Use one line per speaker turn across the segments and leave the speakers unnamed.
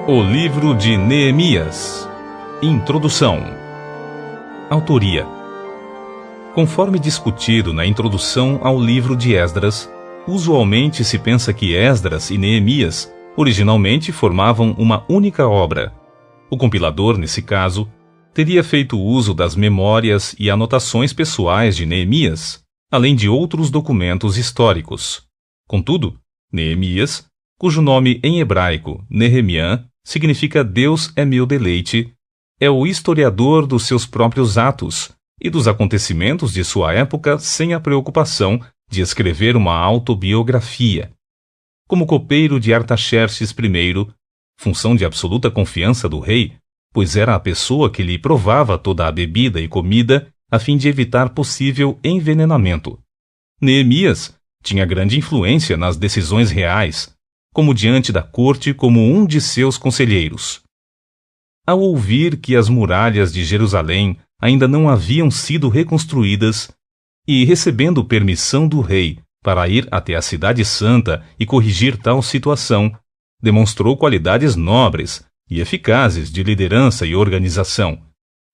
O livro de Neemias. Introdução. Autoria. Conforme discutido na introdução ao livro de Esdras, usualmente se pensa que Esdras e Neemias originalmente formavam uma única obra. O compilador, nesse caso, teria feito uso das memórias e anotações pessoais de Neemias, além de outros documentos históricos. Contudo, Neemias, cujo nome em hebraico, Nehemiah, significa Deus é meu deleite, é o historiador dos seus próprios atos e dos acontecimentos de sua época sem a preocupação de escrever uma autobiografia. Como copeiro de Artaxerxes I, função de absoluta confiança do rei, pois era a pessoa que lhe provava toda a bebida e comida a fim de evitar possível envenenamento. Neemias tinha grande influência nas decisões reais, como diante da corte como um de seus conselheiros. Ao ouvir que as muralhas de Jerusalém ainda não haviam sido reconstruídas, e recebendo permissão do rei para ir até a Cidade Santa e corrigir tal situação, demonstrou qualidades nobres e eficazes de liderança e organização,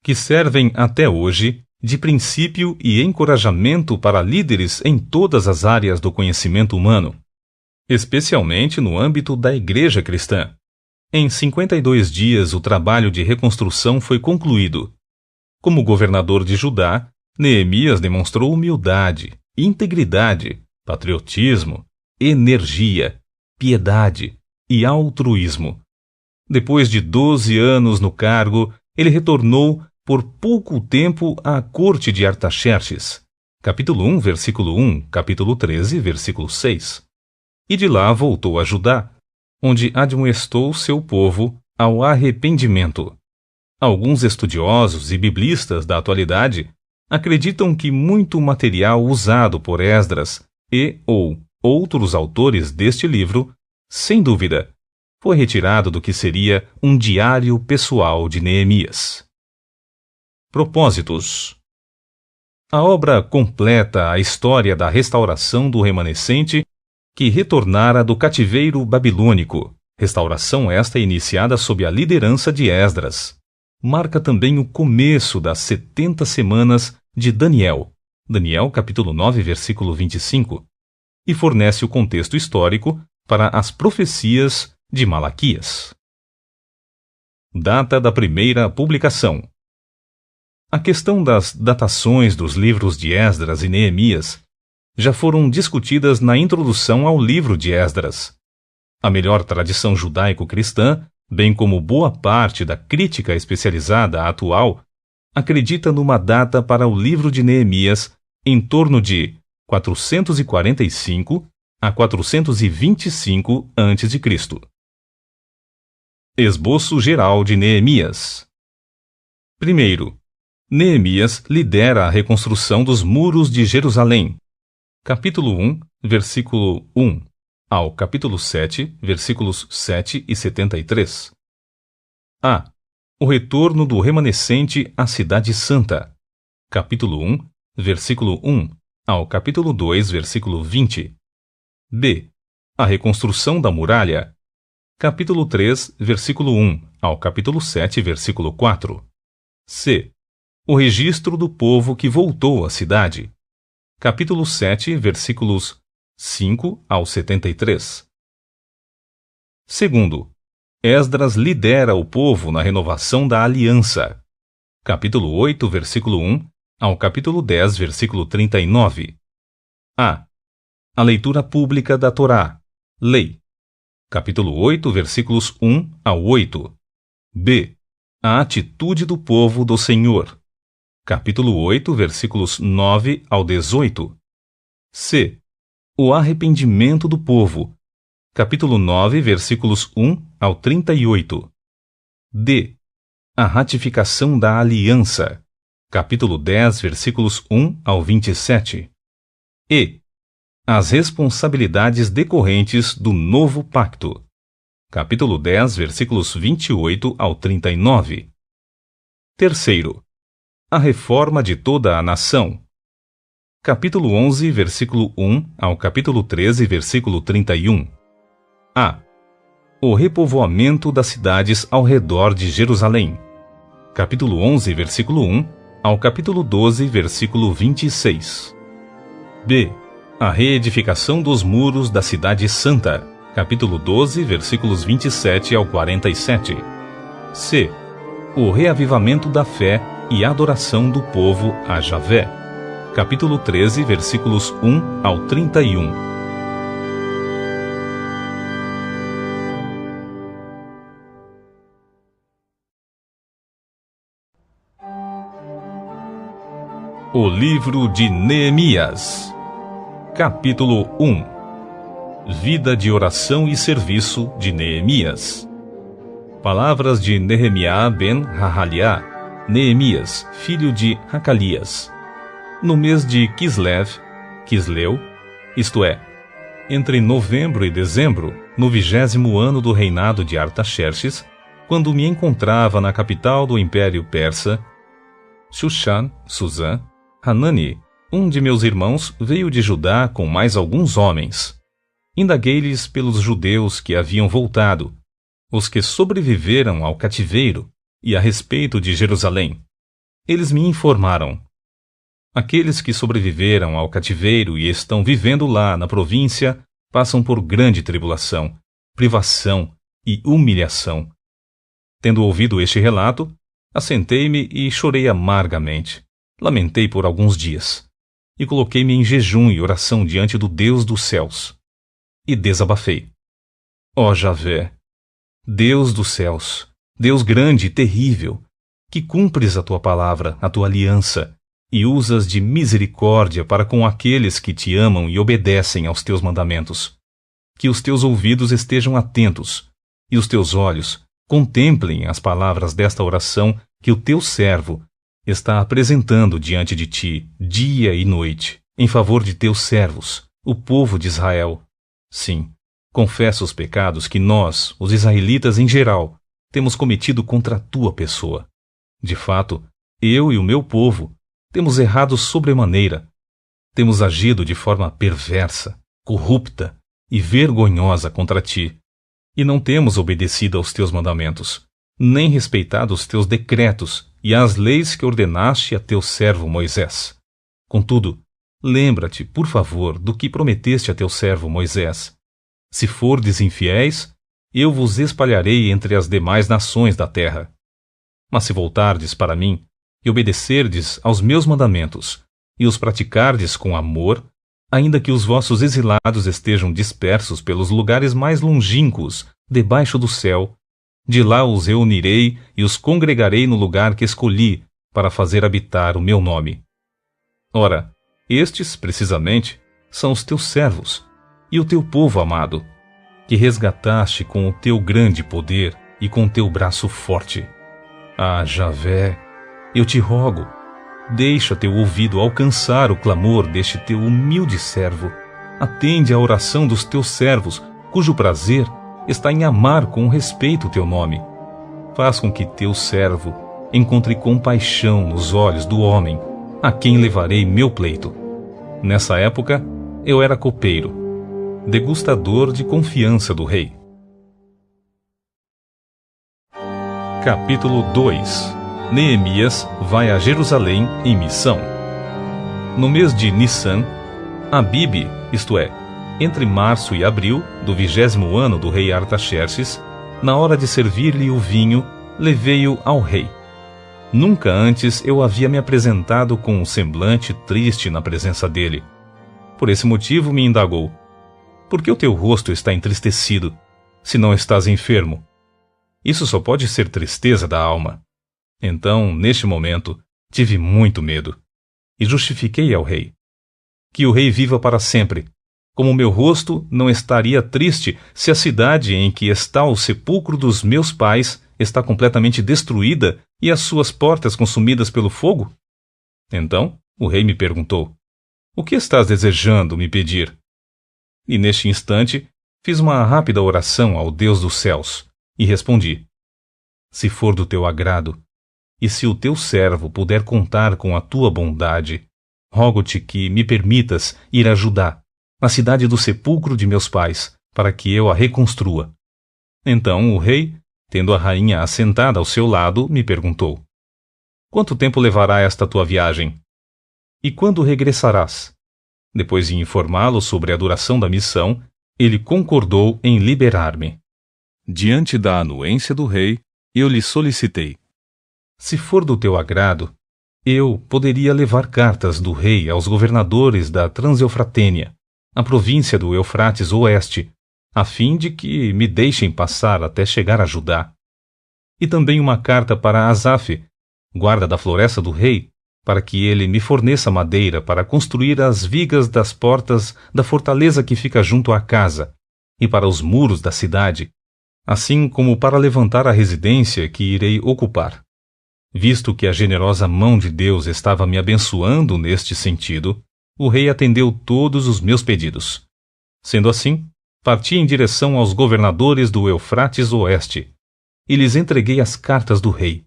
que servem até hoje de princípio e encorajamento para líderes em todas as áreas do conhecimento humano, especialmente no âmbito da Igreja cristã. Em 52 dias o trabalho de reconstrução foi concluído. Como governador de Judá, Neemias demonstrou humildade, integridade, patriotismo, energia, piedade e altruísmo. Depois de 12 anos no cargo, ele retornou por pouco tempo à corte de Artaxerxes, capítulo 1, versículo 1, capítulo 13, versículo 6. E de lá voltou a Judá, onde admoestou seu povo ao arrependimento. Alguns estudiosos e biblistas da atualidade acreditam que muito material usado por Esdras e ou outros autores deste livro, sem dúvida, foi retirado do que seria um diário pessoal de Neemias. Propósitos. A obra completa a história da restauração do remanescente que retornara do cativeiro babilônico, restauração esta iniciada sob a liderança de Esdras. Marca também o começo das 70 semanas de Daniel, Daniel capítulo 9, versículo 25, e fornece o contexto histórico para as profecias de Malaquias. Data da primeira publicação. A questão das datações dos livros de Esdras e Neemias já foram discutidas na introdução ao livro de Esdras. A melhor tradição judaico-cristã, bem como boa parte da crítica especializada atual, acredita numa data para o livro de Neemias em torno de 445 a 425 a.C. Esboço geral de Neemias. Primeiro, Neemias lidera a reconstrução dos muros de Jerusalém. Capítulo 1, versículo 1, ao capítulo 7, versículos 7 e 73. A. O retorno do remanescente à Cidade Santa. Capítulo 1, versículo 1, ao capítulo 2, versículo 20. B. A reconstrução da muralha. Capítulo 3, versículo 1, ao capítulo 7, versículo 4. C. O registro do povo que voltou à cidade. Capítulo 7, versículos 5 ao 73. Segundo, Esdras lidera o povo na renovação da aliança. Capítulo 8, versículo 1 ao capítulo 10, versículo 39. A. A leitura pública da Torá, lei. Capítulo 8, versículos 1 ao 8. B. A atitude do povo do Senhor. Capítulo 8, versículos 9 ao 18. C. O arrependimento do povo. Capítulo 9, versículos 1 ao 38. D. A ratificação da aliança. Capítulo 10, versículos 1 ao 27. E. As responsabilidades decorrentes do novo pacto. Capítulo 10, versículos 28 ao 39. Terceiro. A reforma de toda a nação. Capítulo 11, versículo 1 ao capítulo 13, versículo 31. A. O repovoamento das cidades ao redor de Jerusalém. Capítulo 11, versículo 1 ao capítulo 12, versículo 26. B. A reedificação dos muros da cidade santa. Capítulo 12, versículos 27 ao 47. C. O reavivamento da fé e adoração do povo a Javé. Capítulo 13, versículos 1 ao 31. O livro de Neemias. Capítulo 1. Vida de oração e serviço de Neemias. Palavras de Nehemiá ben Hahaliá, Neemias, filho de Hacalias. No mês de Quisleu, isto é, entre novembro e dezembro, no 20º ano do reinado de Artaxerxes, quando me encontrava na capital do Império Persa, Shushan, Suzã, Hanani, um de meus irmãos, veio de Judá com mais alguns homens. Indaguei-lhes pelos judeus que haviam voltado, os que sobreviveram ao cativeiro, e a respeito de Jerusalém. Eles me informaram: aqueles que sobreviveram ao cativeiro e estão vivendo lá na província passam por grande tribulação, privação e humilhação. Tendo ouvido este relato, assentei-me e chorei amargamente. Lamentei por alguns dias, e coloquei-me em jejum e oração diante do Deus dos céus. E desabafei: ó Javé, Deus dos céus, Deus grande e terrível, que cumpres a tua palavra, a tua aliança, e usas de misericórdia para com aqueles que te amam e obedecem aos teus mandamentos. Que os teus ouvidos estejam atentos, e os teus olhos contemplem as palavras desta oração que o teu servo está apresentando diante de ti, dia e noite, em favor de teus servos, o povo de Israel. Sim, confessa os pecados que nós, os israelitas em geral, temos cometido contra a tua pessoa. De fato, eu e o meu povo temos errado sobremaneira. Temos agido de forma perversa, corrupta e vergonhosa contra ti, e não temos obedecido aos teus mandamentos, nem respeitado os teus decretos e as leis que ordenaste a teu servo Moisés. Contudo, lembra-te, por favor, do que prometeste a teu servo Moisés. Se fordes infiéis, eu vos espalharei entre as demais nações da terra. Mas se voltardes para mim e obedecerdes aos meus mandamentos e os praticardes com amor, ainda que os vossos exilados estejam dispersos pelos lugares mais longínquos debaixo do céu, de lá os reunirei e os congregarei no lugar que escolhi para fazer habitar o meu nome. Ora, estes, precisamente, são os teus servos e o teu povo amado, que resgataste com o teu grande poder e com o teu braço forte. Ah, Javé, eu te rogo, deixa teu ouvido alcançar o clamor deste teu humilde servo. Atende à oração dos teus servos, cujo prazer está em amar com respeito o teu nome. Faz com que teu servo encontre compaixão nos olhos do homem, a quem levarei meu pleito. Nessa época, eu era copeiro, degustador de confiança do rei. Capítulo 2. Neemias vai a Jerusalém em missão. No mês de Nissan, Abibe, isto é, entre março e abril do 20º ano do rei Artaxerxes, na hora de servir-lhe o vinho, levei-o ao rei. Nunca antes eu havia me apresentado com um semblante triste na presença dele. Por esse motivo me indagou: por que o teu rosto está entristecido, se não estás enfermo? Isso só pode ser tristeza da alma. Então, neste momento, tive muito medo, e justifiquei ao rei: que o rei viva para sempre. Como meu rosto não estaria triste se a cidade em que está o sepulcro dos meus pais está completamente destruída e as suas portas consumidas pelo fogo? Então, o rei me perguntou: o que estás desejando me pedir? E neste instante, fiz uma rápida oração ao Deus dos céus e respondi: se for do teu agrado, e se o teu servo puder contar com a tua bondade, rogo-te que me permitas ir a Judá, na cidade do sepulcro de meus pais, para que eu a reconstrua. Então o rei, tendo a rainha assentada ao seu lado, me perguntou: Quanto tempo levará esta tua viagem? E quando regressarás? Depois de informá-lo sobre a duração da missão, ele concordou em liberar-me. Diante da anuência do rei, eu lhe solicitei: Se for do teu agrado, eu poderia levar cartas do rei aos governadores da Transeufratênia, a província do Eufrates Oeste, a fim de que me deixem passar até chegar a Judá. E também uma carta para Asaf, guarda da floresta do rei, para que ele me forneça madeira para construir as vigas das portas da fortaleza que fica junto à casa, e para os muros da cidade, assim como para levantar a residência que irei ocupar. Visto que a generosa mão de Deus estava me abençoando neste sentido, o rei atendeu todos os meus pedidos. Sendo assim, parti em direção aos governadores do Eufrates Oeste, e lhes entreguei as cartas do rei.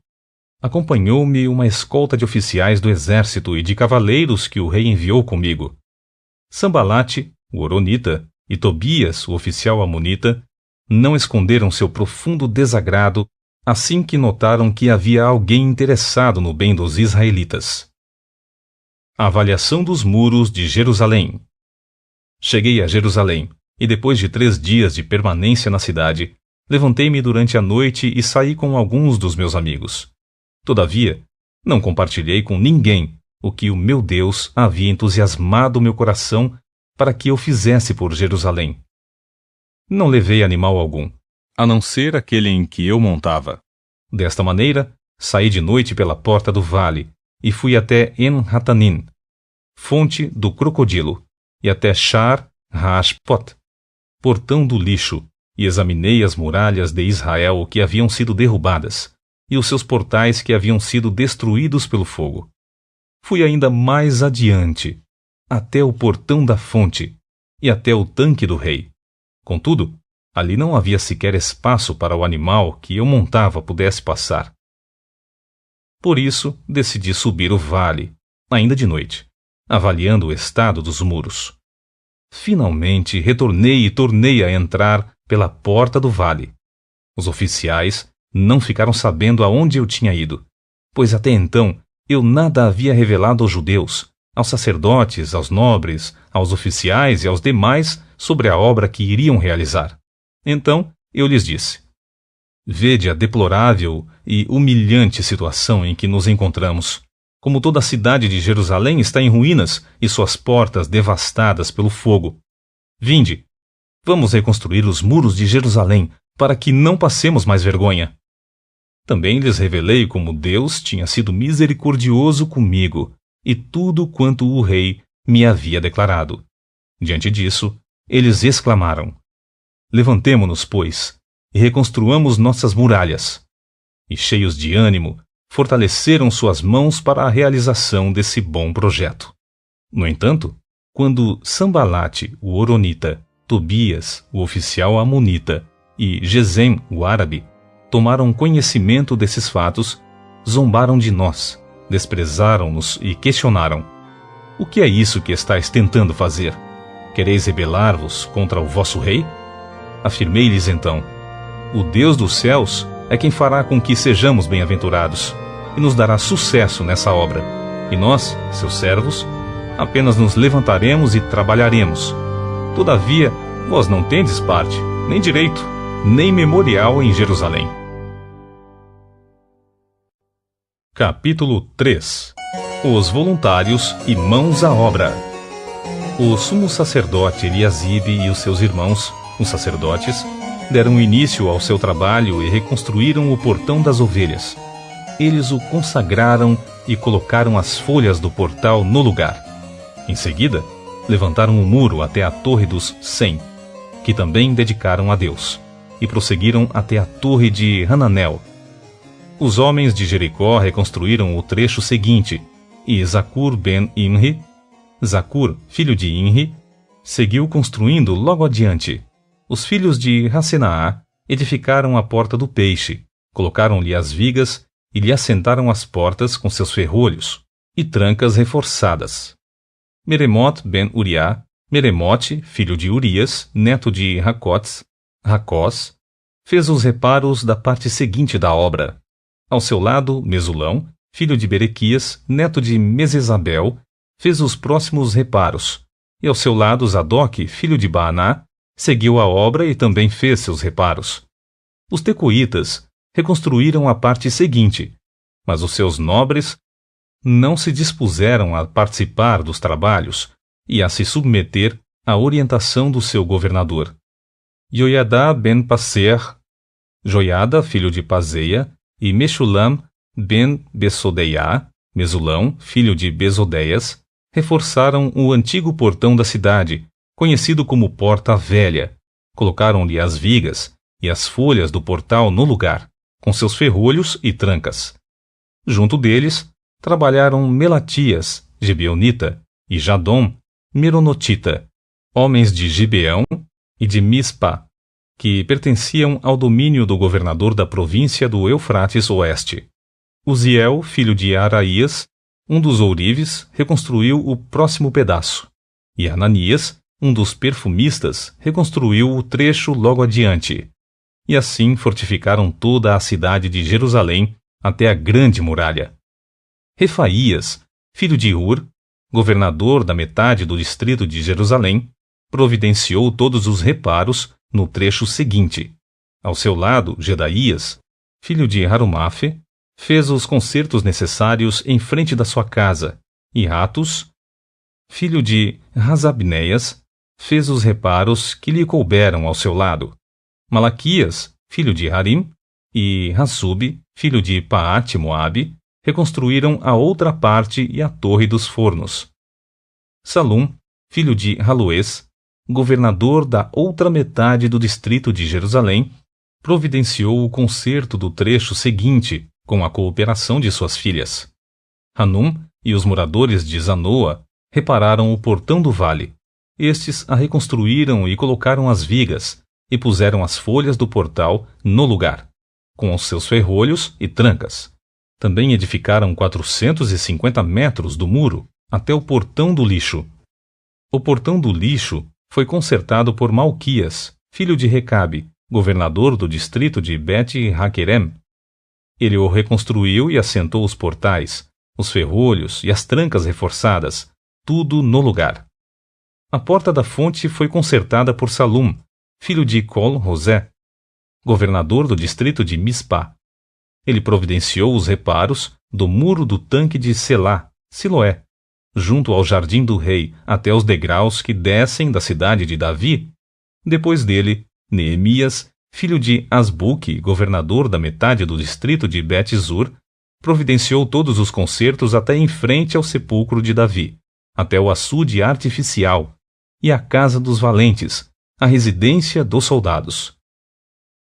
Acompanhou-me uma escolta de oficiais do exército e de cavaleiros que o rei enviou comigo. Sambalate, o Horonita, e Tobias, o oficial amonita, não esconderam seu profundo desagrado assim que notaram que havia alguém interessado no bem dos israelitas. A avaliação dos muros de Jerusalém. Cheguei a Jerusalém, e depois de 3 dias de permanência na cidade, levantei-me durante a noite e saí com alguns dos meus amigos. Todavia, não compartilhei com ninguém o que o meu Deus havia entusiasmado meu coração para que eu fizesse por Jerusalém. Não levei animal algum, a não ser aquele em que eu montava. Desta maneira, saí de noite pela porta do vale e fui até En-Hatanim, fonte do crocodilo, e até Shar Hashpot, portão do lixo, e examinei as muralhas de Israel que haviam sido derrubadas, e os seus portais que haviam sido destruídos pelo fogo. Fui ainda mais adiante, até o portão da fonte, e até o tanque do rei. Contudo, ali não havia sequer espaço para o animal que eu montava pudesse passar. Por isso, decidi subir o vale, ainda de noite, avaliando o estado dos muros. Finalmente, retornei e tornei a entrar pela porta do vale. Os oficiais não ficaram sabendo aonde eu tinha ido, pois até então eu nada havia revelado aos judeus, aos sacerdotes, aos nobres, aos oficiais e aos demais sobre a obra que iriam realizar. Então eu lhes disse: Vede a deplorável e humilhante situação em que nos encontramos. Como toda a cidade de Jerusalém está em ruínas e suas portas devastadas pelo fogo. Vinde, vamos reconstruir os muros de Jerusalém para que não passemos mais vergonha. Também lhes revelei como Deus tinha sido misericordioso comigo e tudo quanto o rei me havia declarado. Diante disso, eles exclamaram: Levantemo-nos, pois, e reconstruamos nossas muralhas. E cheios de ânimo, fortaleceram suas mãos para a realização desse bom projeto. No entanto, quando Sambalate, o Horonita, Tobias, o oficial amonita, e Gesem, o árabe, tomaram conhecimento desses fatos, zombaram de nós, desprezaram-nos e questionaram: O que é isso que estáis tentando fazer? Quereis rebelar-vos contra o vosso rei? Afirmei-lhes então: O Deus dos céus é quem fará com que sejamos bem-aventurados, e nos dará sucesso nessa obra. E nós, seus servos, apenas nos levantaremos e trabalharemos. Todavia, vós não tendes parte, nem direito, nem memorial em Jerusalém. Capítulo 3. Os voluntários e mãos à obra. O sumo sacerdote Eliasibe e os seus irmãos, os sacerdotes, deram início ao seu trabalho e reconstruíram o portão das ovelhas. Eles o consagraram e colocaram as folhas do portal no lugar. Em seguida, levantaram o muro até a torre dos 100, que também dedicaram a Deus, e prosseguiram até a torre de Hananel. Os homens de Jericó reconstruíram o trecho seguinte, e Zacur ben Imri, Zacur, filho de Imri, seguiu construindo logo adiante. Os filhos de Hassenaá edificaram a porta do peixe, colocaram-lhe as vigas e lhe assentaram as portas com seus ferrolhos e trancas reforçadas. Meremote ben Uriá, Meremote, filho de Urias, neto de Racós, fez os reparos da parte seguinte da obra. Ao seu lado, Mesulão, filho de Berequias, neto de Mesesabel, fez os próximos reparos. E ao seu lado, Zadok, filho de Baaná, seguiu a obra e também fez seus reparos. Os tecoitas reconstruíram a parte seguinte, mas os seus nobres não se dispuseram a participar dos trabalhos e a se submeter à orientação do seu governador. Joiadá ben Passer, Joiada, filho de Paseia, e Meshulam ben Besodeiá, Mesulão, filho de Besodeias, reforçaram o antigo portão da cidade, conhecido como Porta Velha. Colocaram-lhe as vigas e as folhas do portal no lugar, com seus ferrolhos e trancas. Junto deles, trabalharam Melatias, Gibeonita, e Jadom, Meronotita, homens de Gibeão e de Mispa, que pertenciam ao domínio do governador da província do Eufrates Oeste. Uziel, filho de Araías, um dos ourives, reconstruiu o próximo pedaço, e Ananias, um dos perfumistas, reconstruiu o trecho logo adiante. E assim fortificaram toda a cidade de Jerusalém até a grande muralha. Refaías, filho de Ur, governador da metade do distrito de Jerusalém, providenciou todos os reparos no trecho seguinte. Ao seu lado, Gedaías, filho de Harumafe, fez os consertos necessários em frente da sua casa, e Ratus, filho de Razabneias, fez os reparos que lhe couberam ao seu lado. Malaquias, filho de Harim, e Hassub, filho de Paate-Moabe, reconstruíram a outra parte e a torre dos fornos. Salum, filho de Haluês, governador da outra metade do distrito de Jerusalém, providenciou o conserto do trecho seguinte com a cooperação de suas filhas. Hanum e os moradores de Zanoa repararam o portão do vale. Estes a reconstruíram e colocaram as vigas, e puseram as folhas do portal no lugar, com os seus ferrolhos e trancas. Também edificaram 450 metros do muro até o portão do lixo. O portão do lixo foi consertado por Malquias, filho de Recabe, governador do distrito de Bet-Haquerem. Ele o reconstruiu e assentou os portais, os ferrolhos e as trancas reforçadas, tudo no lugar. A porta da fonte foi consertada por Salum, filho de Col-Rosé, governador do distrito de Mispá. Ele providenciou os reparos do muro do tanque de Selá, Siloé, junto ao jardim do rei, até os degraus que descem da cidade de Davi. Depois dele, Neemias, filho de Asbuque, governador da metade do distrito de Bet-Zur, providenciou todos os concertos até em frente ao sepulcro de Davi, até o açude artificial, e a casa dos valentes, a residência dos soldados.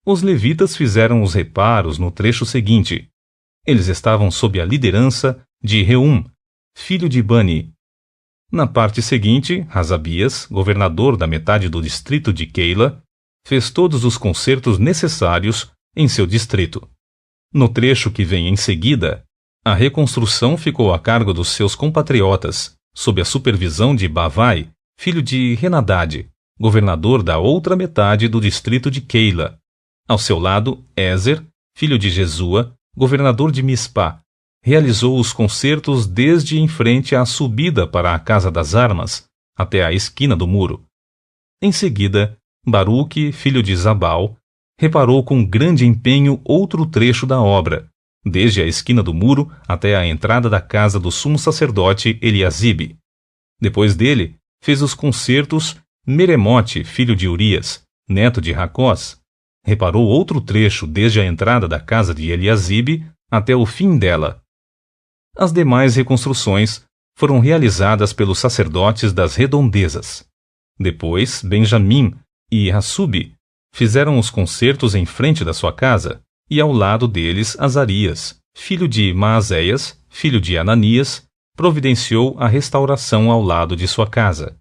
Os levitas fizeram os reparos no trecho seguinte. Eles estavam sob a liderança de Reum, filho de Bani. Na parte seguinte, Hazabias, governador da metade do distrito de Keila, fez todos os concertos necessários em seu distrito. No trecho que vem em seguida, a reconstrução ficou a cargo dos seus compatriotas, sob a supervisão de Bavai, filho de Renadade, governador da outra metade do distrito de Keila. Ao seu lado, Ézer, filho de Jesua, governador de Mispá, realizou os concertos desde em frente à subida para a Casa das Armas, até a esquina do muro. Em seguida, Baruque, filho de Zabal, reparou com grande empenho outro trecho da obra, desde a esquina do muro até a entrada da casa do sumo sacerdote Eliasibe. Depois dele, fez os concertos Meremote, filho de Urias, neto de Racós. Reparou outro trecho desde a entrada da casa de Eliasibe até o fim dela. As demais reconstruções foram realizadas pelos sacerdotes das redondezas. Depois, Benjamim e Hassub fizeram os concertos em frente da sua casa, e ao lado deles Azarias, filho de Maazéias, filho de Ananias, providenciou a restauração ao lado de sua casa.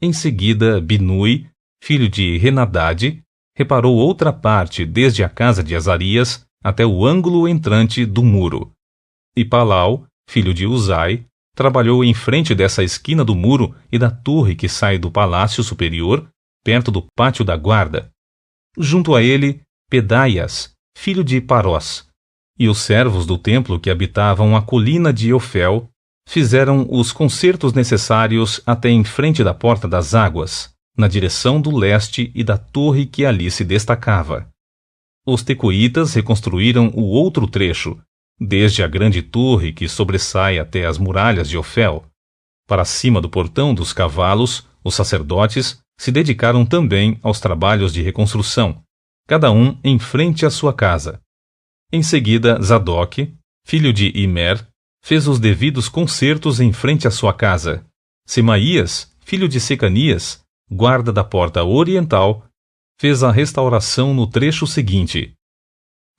Em seguida, Binui, filho de Renadade, reparou outra parte desde a casa de Azarias até o ângulo entrante do muro. E Palau, filho de Uzai, trabalhou em frente dessa esquina do muro e da torre que sai do palácio superior, perto do pátio da guarda. Junto a ele, Pedaias, filho de Parós, e os servos do templo que habitavam a colina de Ofel fizeram os concertos necessários até em frente da Porta das Águas, na direção do leste e da torre que ali se destacava. Os tecoitas reconstruíram o outro trecho, desde a grande torre que sobressai até as muralhas de Ofel. Para cima do portão dos cavalos, os sacerdotes se dedicaram também aos trabalhos de reconstrução, cada um em frente à sua casa. Em seguida, Zadok, filho de Imer, fez os devidos concertos em frente à sua casa. Semaías, filho de Secanias, guarda da porta oriental, fez a restauração no trecho seguinte.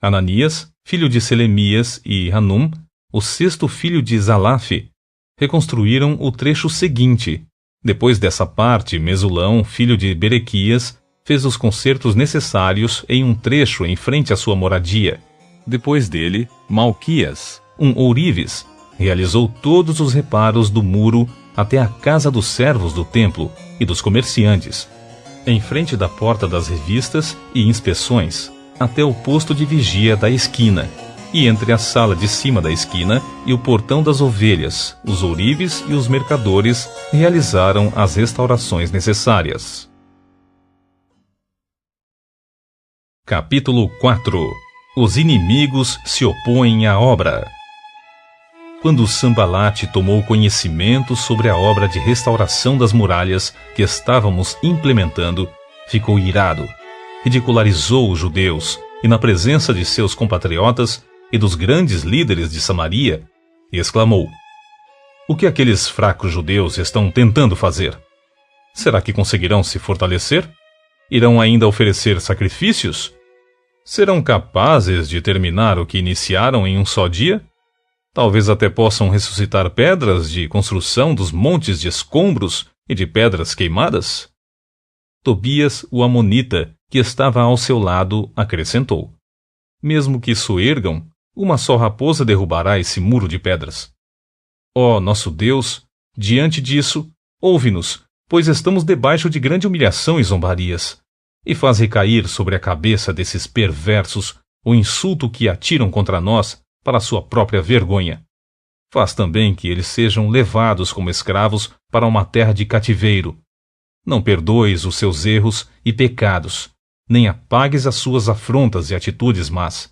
Ananias, filho de Selemias, e Hanum, o sexto filho de Zalaf, reconstruíram o trecho seguinte. Depois dessa parte, Mesulão, filho de Berequias, fez os concertos necessários em um trecho em frente à sua moradia. Depois dele, Malquias, um ourives, realizou todos os reparos do muro até a casa dos servos do templo e dos comerciantes, em frente da porta das revistas e inspeções, até o posto de vigia da esquina, e entre a sala de cima da esquina e o portão das ovelhas, os ourives e os mercadores realizaram as restaurações necessárias. Capítulo 4. Os inimigos se opõem à obra. Quando Sanbalate tomou conhecimento sobre a obra de restauração das muralhas que estávamos implementando, ficou irado, ridicularizou os judeus e, na presença de seus compatriotas e dos grandes líderes de Samaria, exclamou: "O que aqueles fracos judeus estão tentando fazer? Será que conseguirão se fortalecer? Irão ainda oferecer sacrifícios? Serão capazes de terminar o que iniciaram em um só dia? Talvez até possam ressuscitar pedras de construção dos montes de escombros e de pedras queimadas?" Tobias, o amonita, que estava ao seu lado, acrescentou: "Mesmo que soergam, uma só raposa derrubará esse muro de pedras. Ó nosso Deus, diante disso, ouve-nos, pois estamos debaixo de grande humilhação e zombarias, e faz recair sobre a cabeça desses perversos o insulto que atiram contra nós para a sua própria vergonha. Faz também que eles sejam levados como escravos para uma terra de cativeiro. Não perdoes os seus erros e pecados, nem apagues as suas afrontas e atitudes más,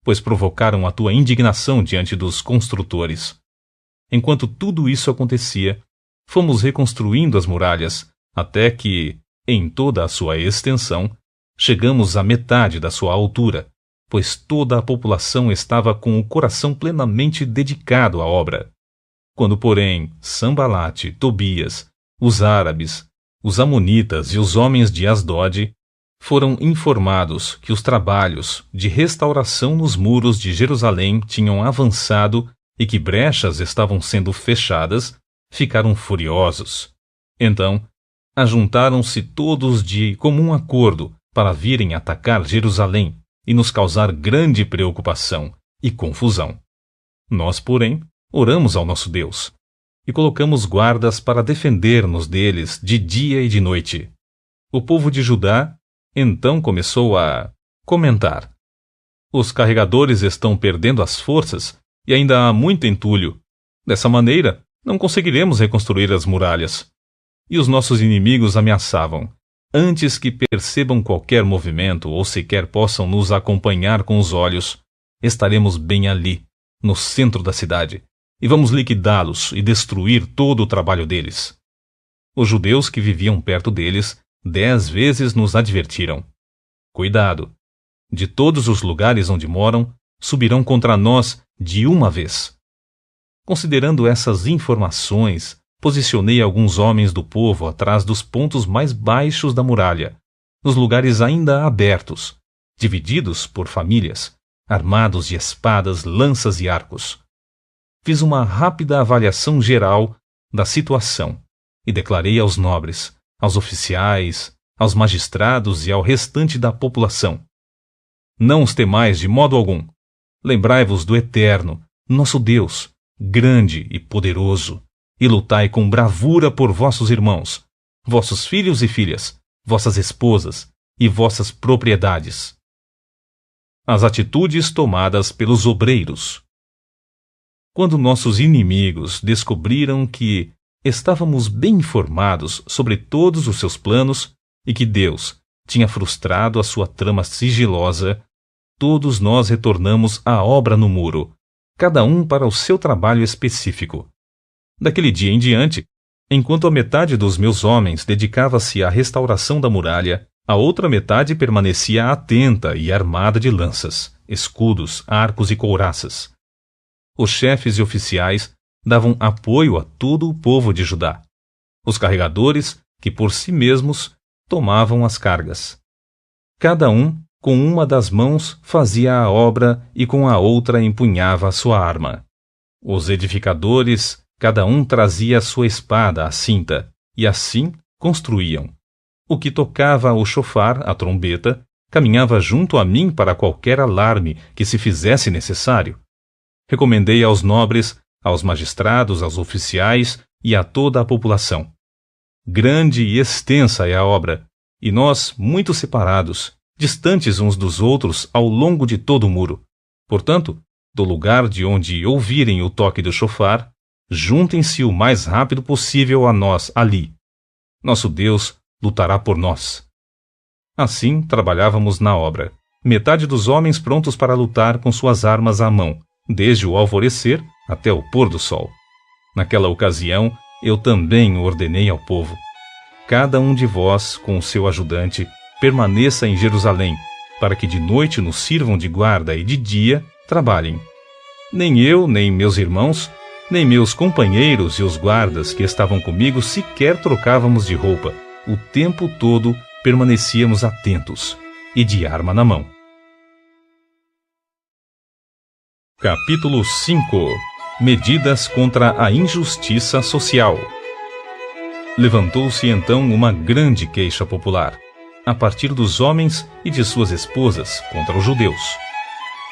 pois provocaram a tua indignação diante dos construtores. Enquanto tudo isso acontecia, fomos reconstruindo as muralhas, até que, em toda a sua extensão, chegamos à metade da sua altura, pois toda a população estava com o coração plenamente dedicado à obra. Quando, porém, Sanbalate, Tobias, os árabes, os amonitas e os homens de Asdod foram informados que os trabalhos de restauração nos muros de Jerusalém tinham avançado e que brechas estavam sendo fechadas, ficaram furiosos. Então, ajuntaram-se todos de comum acordo para virem atacar Jerusalém e nos causar grande preocupação e confusão. Nós, porém, oramos ao nosso Deus e colocamos guardas para defender-nos deles de dia e de noite. O povo de Judá então começou a comentar: "Os carregadores estão perdendo as forças e ainda há muito entulho. Dessa maneira, não conseguiremos reconstruir as muralhas." E os nossos inimigos ameaçavam: "Antes que percebam qualquer movimento ou sequer possam nos acompanhar com os olhos, estaremos bem ali, no centro da cidade, e vamos liquidá-los e destruir todo o trabalho deles." Os judeus que viviam perto deles 10 vezes nos advertiram: "Cuidado! De todos os lugares onde moram, subirão contra nós de uma vez." Considerando essas informações, posicionei alguns homens do povo atrás dos pontos mais baixos da muralha, nos lugares ainda abertos, divididos por famílias, armados de espadas, lanças e arcos. Fiz uma rápida avaliação geral da situação e declarei aos nobres, aos oficiais, aos magistrados e ao restante da população: "Não os temais de modo algum. Lembrai-vos do Eterno, nosso Deus, grande e poderoso, e lutai com bravura por vossos irmãos, vossos filhos e filhas, vossas esposas e vossas propriedades." as atitudes tomadas pelos obreiros. Quando nossos inimigos descobriram que estávamos bem informados sobre todos os seus planos e que Deus tinha frustrado a sua trama sigilosa, todos nós retornamos à obra no muro, cada um para o seu trabalho específico. Daquele dia em diante, enquanto a metade dos meus homens dedicava-se à restauração da muralha, a outra metade permanecia atenta e armada de lanças, escudos, arcos e couraças. Os chefes e oficiais davam apoio a todo o povo de Judá. Os carregadores, que por si mesmos tomavam as cargas. Cada um, com uma das mãos, fazia a obra e com a outra empunhava a sua arma. Os edificadores, cada um trazia a sua espada à cinta, e assim construíam. O que tocava o chofar, a trombeta, caminhava junto a mim para qualquer alarme que se fizesse necessário. Recomendei aos nobres, aos magistrados, aos oficiais e a toda a população. Grande e extensa é a obra, e nós muito separados, distantes uns dos outros ao longo de todo o muro. Portanto, do lugar de onde ouvirem o toque do chofar, juntem-se o mais rápido possível a nós ali. Nosso Deus lutará por nós. Assim trabalhávamos na obra, metade dos homens prontos para lutar com suas armas à mão, desde o alvorecer até o pôr do sol. Naquela ocasião, eu também ordenei ao povo: cada um de vós, com o seu ajudante, permaneça em Jerusalém, para que de noite nos sirvam de guarda e de dia trabalhem. Nem eu, nem meus irmãos, nem meus companheiros e os guardas que estavam comigo sequer trocávamos de roupa. O tempo todo permanecíamos atentos e de arma na mão. Capítulo 5. Medidas contra a injustiça social. Levantou-se então uma grande queixa popular, a partir dos homens e de suas esposas, contra os judeus.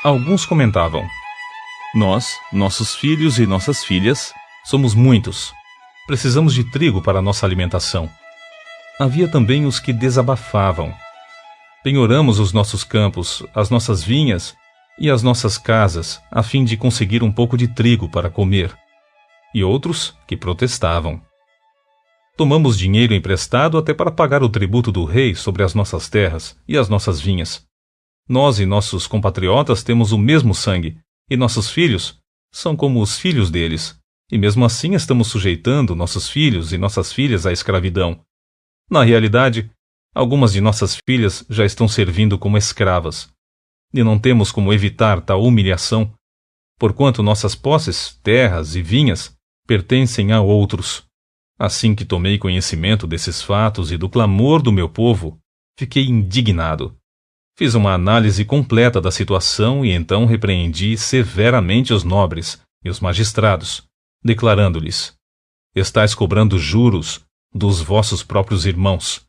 Alguns comentavam: nós, nossos filhos e nossas filhas, somos muitos. Precisamos de trigo para nossa alimentação. Havia também os que desabafavam: penhoramos os nossos campos, as nossas vinhas e as nossas casas, a fim de conseguir um pouco de trigo para comer. E outros que protestavam: tomamos dinheiro emprestado até para pagar o tributo do rei sobre as nossas terras e as nossas vinhas. Nós e nossos compatriotas temos o mesmo sangue, e nossos filhos são como os filhos deles, e mesmo assim estamos sujeitando nossos filhos e nossas filhas à escravidão. Na realidade, algumas de nossas filhas já estão servindo como escravas, e não temos como evitar tal humilhação, porquanto nossas posses, terras e vinhas pertencem a outros. Assim que tomei conhecimento desses fatos e do clamor do meu povo, fiquei indignado. Fiz uma análise completa da situação e então repreendi severamente os nobres e os magistrados, declarando-lhes: estais cobrando juros dos vossos próprios irmãos.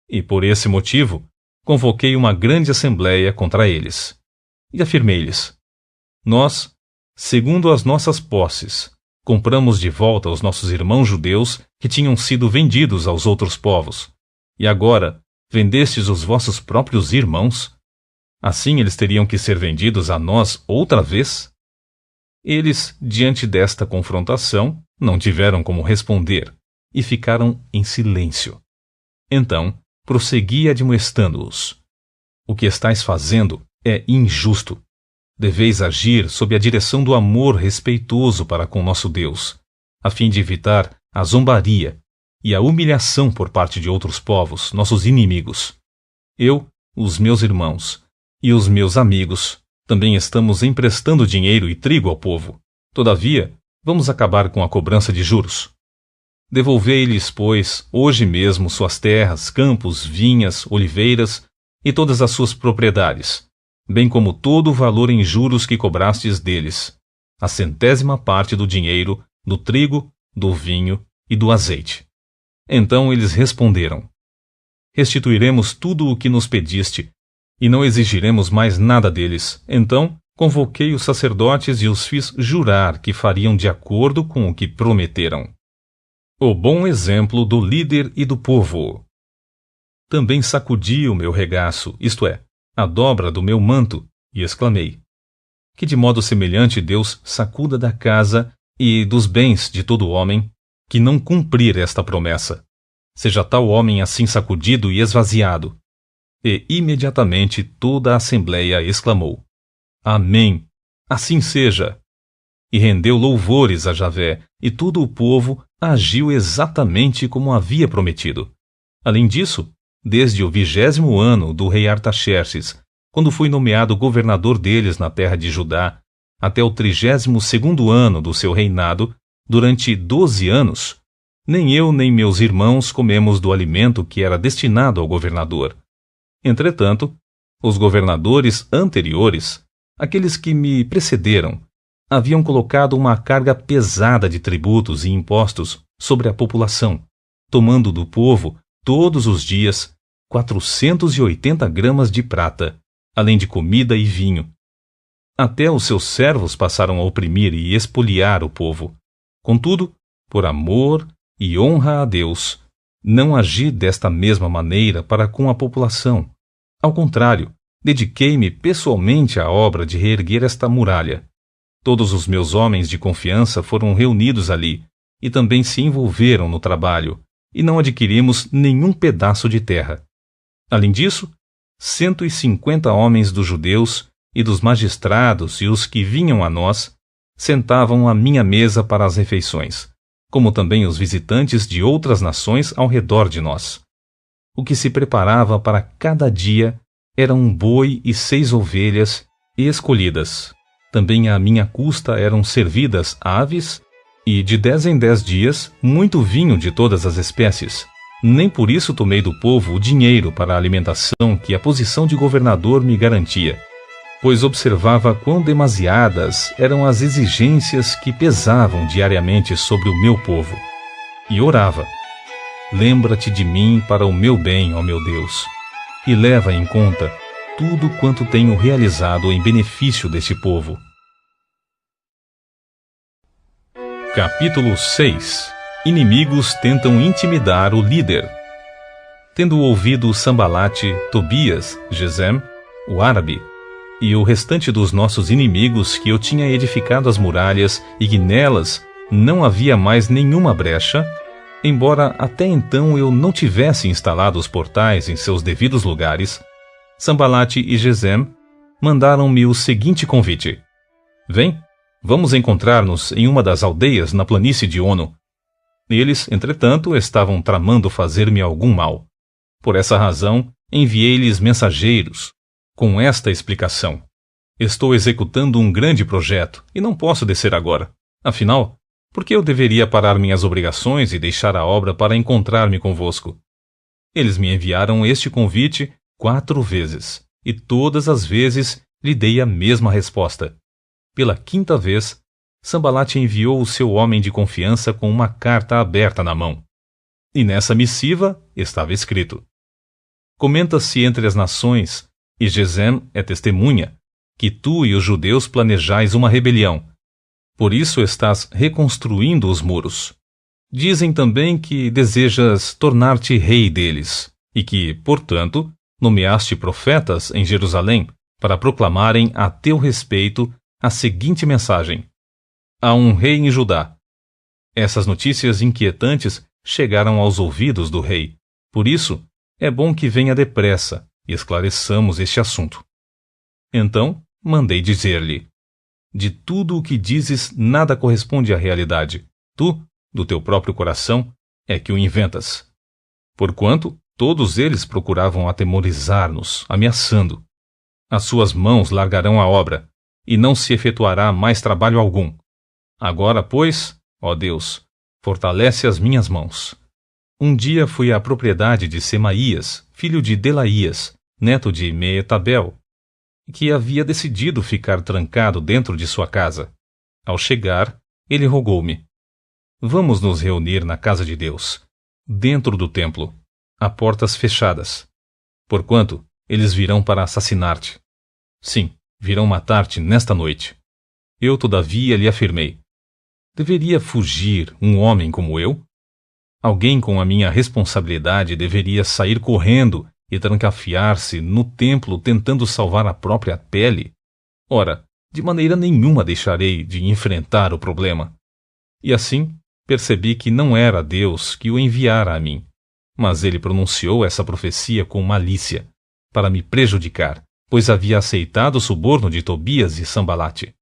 E por esse motivo, convoquei uma grande assembleia contra eles. E afirmei-lhes: nós, segundo as nossas posses, compramos de volta os nossos irmãos judeus que tinham sido vendidos aos outros povos. E agora, vendestes os vossos próprios irmãos? Assim eles teriam que ser vendidos a nós outra vez? Eles, diante desta confrontação, não tiveram como responder e ficaram em silêncio. Então, prossegui admoestando-os: o que estais fazendo é injusto. Deveis agir sob a direção do amor respeitoso para com nosso Deus, a fim de evitar a zombaria e a humilhação por parte de outros povos, nossos inimigos. Eu, os meus irmãos e os meus amigos também estamos emprestando dinheiro e trigo ao povo. Todavia, vamos acabar com a cobrança de juros. Devolvei-lhes, pois, hoje mesmo suas terras, campos, vinhas, oliveiras e todas as suas propriedades, bem como todo o valor em juros que cobrastes deles, a 100ª parte do dinheiro, do trigo, do vinho e do azeite. Então eles responderam: restituiremos tudo o que nos pediste, e não exigiremos mais nada deles. Então convoquei os sacerdotes e os fiz jurar que fariam de acordo com o que prometeram. O bom exemplo do líder e do povo. Também sacudi o meu regaço, isto é, a dobra do meu manto, e exclamei: que de modo semelhante Deus sacuda da casa e dos bens de todo homem, que não cumprir esta promessa. Seja tal homem assim sacudido e esvaziado. E imediatamente toda a assembleia exclamou: Amém, assim seja. E rendeu louvores a Javé, e todo o povo agiu exatamente como havia prometido. Além disso, desde o 20º ano do rei Artaxerxes, quando fui nomeado governador deles na terra de Judá, até o 32º ano do seu reinado, durante 12 anos, nem eu nem meus irmãos comemos do alimento que era destinado ao governador. Entretanto, os governadores anteriores, aqueles que me precederam, haviam colocado uma carga pesada de tributos e impostos sobre a população, tomando do povo, todos os dias, 480 gramas de prata, além de comida e vinho. Até os seus servos passaram a oprimir e expoliar o povo. Contudo, por amor e honra a Deus, não agi desta mesma maneira para com a população. Ao contrário, dediquei-me pessoalmente à obra de reerguer esta muralha. Todos os meus homens de confiança foram reunidos ali e também se envolveram no trabalho, e não adquirimos nenhum pedaço de terra. Além disso, 150 homens dos judeus e dos magistrados e os que vinham a nós sentavam à minha mesa para as refeições, como também os visitantes de outras nações ao redor de nós. O que se preparava para cada dia era um boi e 6 ovelhas escolhidas. Também à minha custa eram servidas aves e, de 10 em 10 dias, muito vinho de todas as espécies. Nem por isso tomei do povo o dinheiro para a alimentação que a posição de governador me garantia, pois observava quão demasiadas eram as exigências que pesavam diariamente sobre o meu povo. E orava: lembra-te de mim para o meu bem, ó meu Deus, e leva em conta tudo quanto tenho realizado em benefício deste povo. Capítulo 6. Inimigos tentam intimidar o líder. Tendo ouvido Sambalate, Tobias, Gesem, o árabe, e o restante dos nossos inimigos que eu tinha edificado as muralhas e que nelas não havia mais nenhuma brecha, embora até então eu não tivesse instalado os portais em seus devidos lugares, Sambalate e Gesem mandaram-me o seguinte convite: vem, vamos encontrar-nos em uma das aldeias na planície de Ono. Eles, entretanto, estavam tramando fazer-me algum mal. Por essa razão, enviei-lhes mensageiros, com esta explicação: estou executando um grande projeto e não posso descer agora. Afinal, por que eu deveria parar minhas obrigações e deixar a obra para encontrar-me convosco? Eles me enviaram este convite 4 vezes, e todas as vezes lhe dei a mesma resposta. Pela 5ª vez, Sambalate enviou o seu homem de confiança com uma carta aberta na mão. E nessa missiva estava escrito: comenta-se entre as nações, e Gesem é testemunha, que tu e os judeus planejais uma rebelião. Por isso estás reconstruindo os muros. Dizem também que desejas tornar-te rei deles, e que, portanto, nomeaste profetas em Jerusalém para proclamarem a teu respeito a seguinte mensagem: há um rei em Judá. Essas notícias inquietantes chegaram aos ouvidos do rei. Por isso, é bom que venha depressa e esclareçamos este assunto. Então, mandei dizer-lhe: de tudo o que dizes nada corresponde à realidade. Tu, do teu próprio coração, é que o inventas. Porquanto, todos eles procuravam atemorizar-nos, ameaçando: as suas mãos largarão a obra, e não se efetuará mais trabalho algum. Agora, pois, ó Deus, fortalece as minhas mãos. Um dia fui à propriedade de Semaías, filho de Delaías, neto de Meetabel, que havia decidido ficar trancado dentro de sua casa. Ao chegar, ele rogou-me: vamos nos reunir na casa de Deus, dentro do templo, a portas fechadas, porquanto eles virão para assassinar-te. Sim, virão matar-te nesta noite. Eu, todavia, lhe afirmei: deveria fugir um homem como eu? Alguém com a minha responsabilidade deveria sair correndo e trancafiar-se no templo tentando salvar a própria pele? Ora, de maneira nenhuma deixarei de enfrentar o problema. E assim, percebi que não era Deus que o enviara a mim, mas ele pronunciou essa profecia com malícia, para me prejudicar, pois havia aceitado o suborno de Tobias e Sambalate.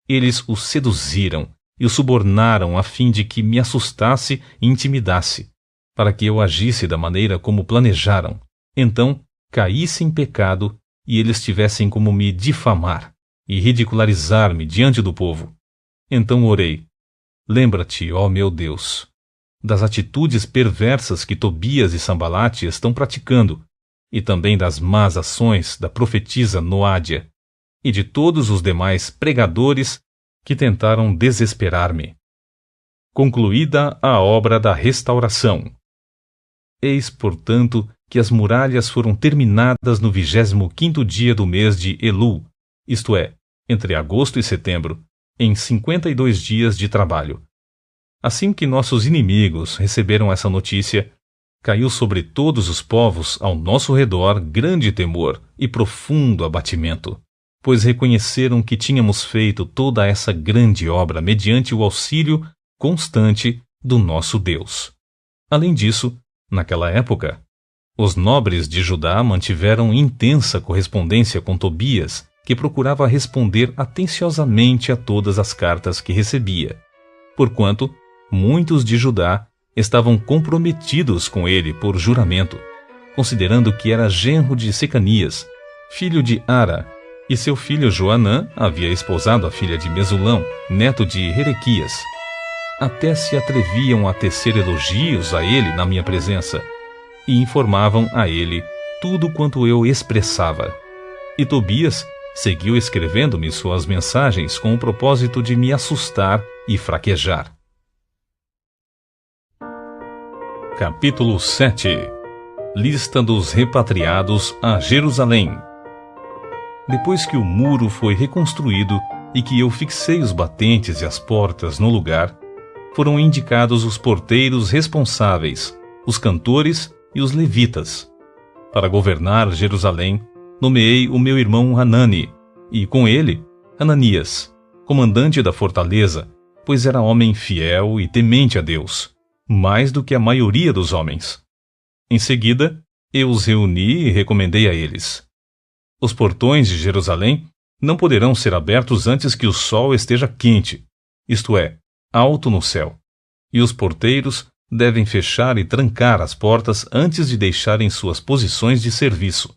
Eles o seduziram e o subornaram a fim de que me assustasse e intimidasse, para que eu agisse da maneira como planejaram. Então, caísse em pecado e eles tivessem como me difamar e ridicularizar-me diante do povo. Então orei: lembra-te, ó meu Deus, das atitudes perversas que Tobias e Sambalate estão praticando, e também das más ações da profetisa Noádia, e de todos os demais pregadores que tentaram desesperar-me. Concluída a obra da restauração. Eis, portanto, que as muralhas foram terminadas no 25º dia do mês de Elul, isto é, entre agosto e setembro, em 52 dias de trabalho. Assim que nossos inimigos receberam essa notícia, caiu sobre todos os povos ao nosso redor grande temor e profundo abatimento, pois reconheceram que tínhamos feito toda essa grande obra mediante o auxílio constante do nosso Deus. Além disso, naquela época, os nobres de Judá mantiveram intensa correspondência com Tobias, que procurava responder atenciosamente a todas as cartas que recebia, porquanto muitos de Judá estavam comprometidos com ele por juramento, considerando que era genro de Secanias, filho de Ara, e seu filho Joanã havia esposado a filha de Mesulão, neto de Erequias. Até se atreviam a tecer elogios a ele na minha presença, e informavam a ele tudo quanto eu expressava. E Tobias seguiu escrevendo-me suas mensagens com o propósito de me assustar e fraquejar. Capítulo 7. Lista dos repatriados a Jerusalém. Depois que o muro foi reconstruído e que eu fixei os batentes e as portas no lugar, foram indicados os porteiros responsáveis, os cantores e os levitas. Para governar Jerusalém, nomeei o meu irmão Hanani, e com ele, Hananias, comandante da fortaleza, pois era homem fiel e temente a Deus, mais do que a maioria dos homens. Em seguida, eu os reuni e recomendei a eles: os portões de Jerusalém não poderão ser abertos antes que o sol esteja quente, isto é, alto no céu, e os porteiros devem fechar e trancar as portas antes de deixarem suas posições de serviço.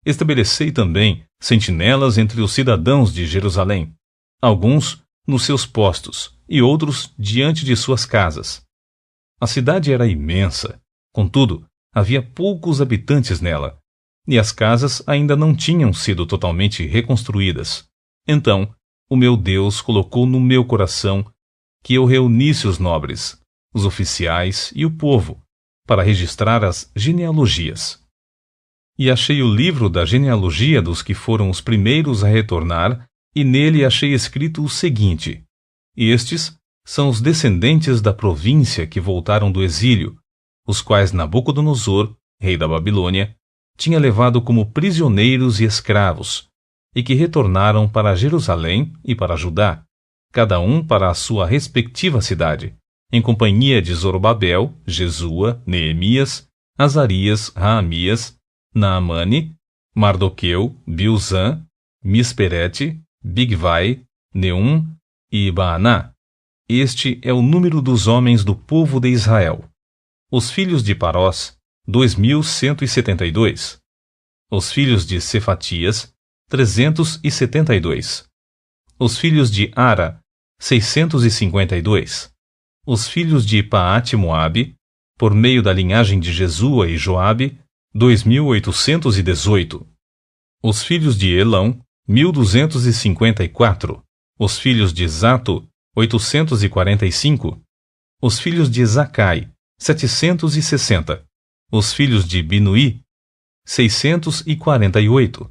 Estabelecei também sentinelas entre os cidadãos de Jerusalém, alguns nos seus postos e outros diante de suas casas. A cidade era imensa, contudo, havia poucos habitantes nela, e as casas ainda não tinham sido totalmente reconstruídas. Então, o meu Deus colocou no meu coração que eu reunisse os nobres, os oficiais e o povo, para registrar as genealogias. E achei o livro da genealogia dos que foram os primeiros a retornar, e nele achei escrito o seguinte: estes são os descendentes da província que voltaram do exílio, os quais Nabucodonosor, rei da Babilônia, tinha levado como prisioneiros e escravos, e que retornaram para Jerusalém e para Judá, cada um para a sua respectiva cidade, em companhia de Zorobabel, Jesua, Neemias, Azarias, Raamias, Naamane, Mardoqueu, Bilzã, Misperete, Bigvai, Neum e Baaná. Este é o número dos homens do povo de Israel. Os filhos de Parós, 2.172. Os filhos de Cefatias, 372. Os filhos de Ara, 652. Os filhos de Paate-Moabe, por meio da linhagem de Jesua e Joabe, 2.818. Os filhos de Elão, 1.254. Os filhos de Zato, 845. Os filhos de Zacai, 760. Os filhos de Binuí, 648.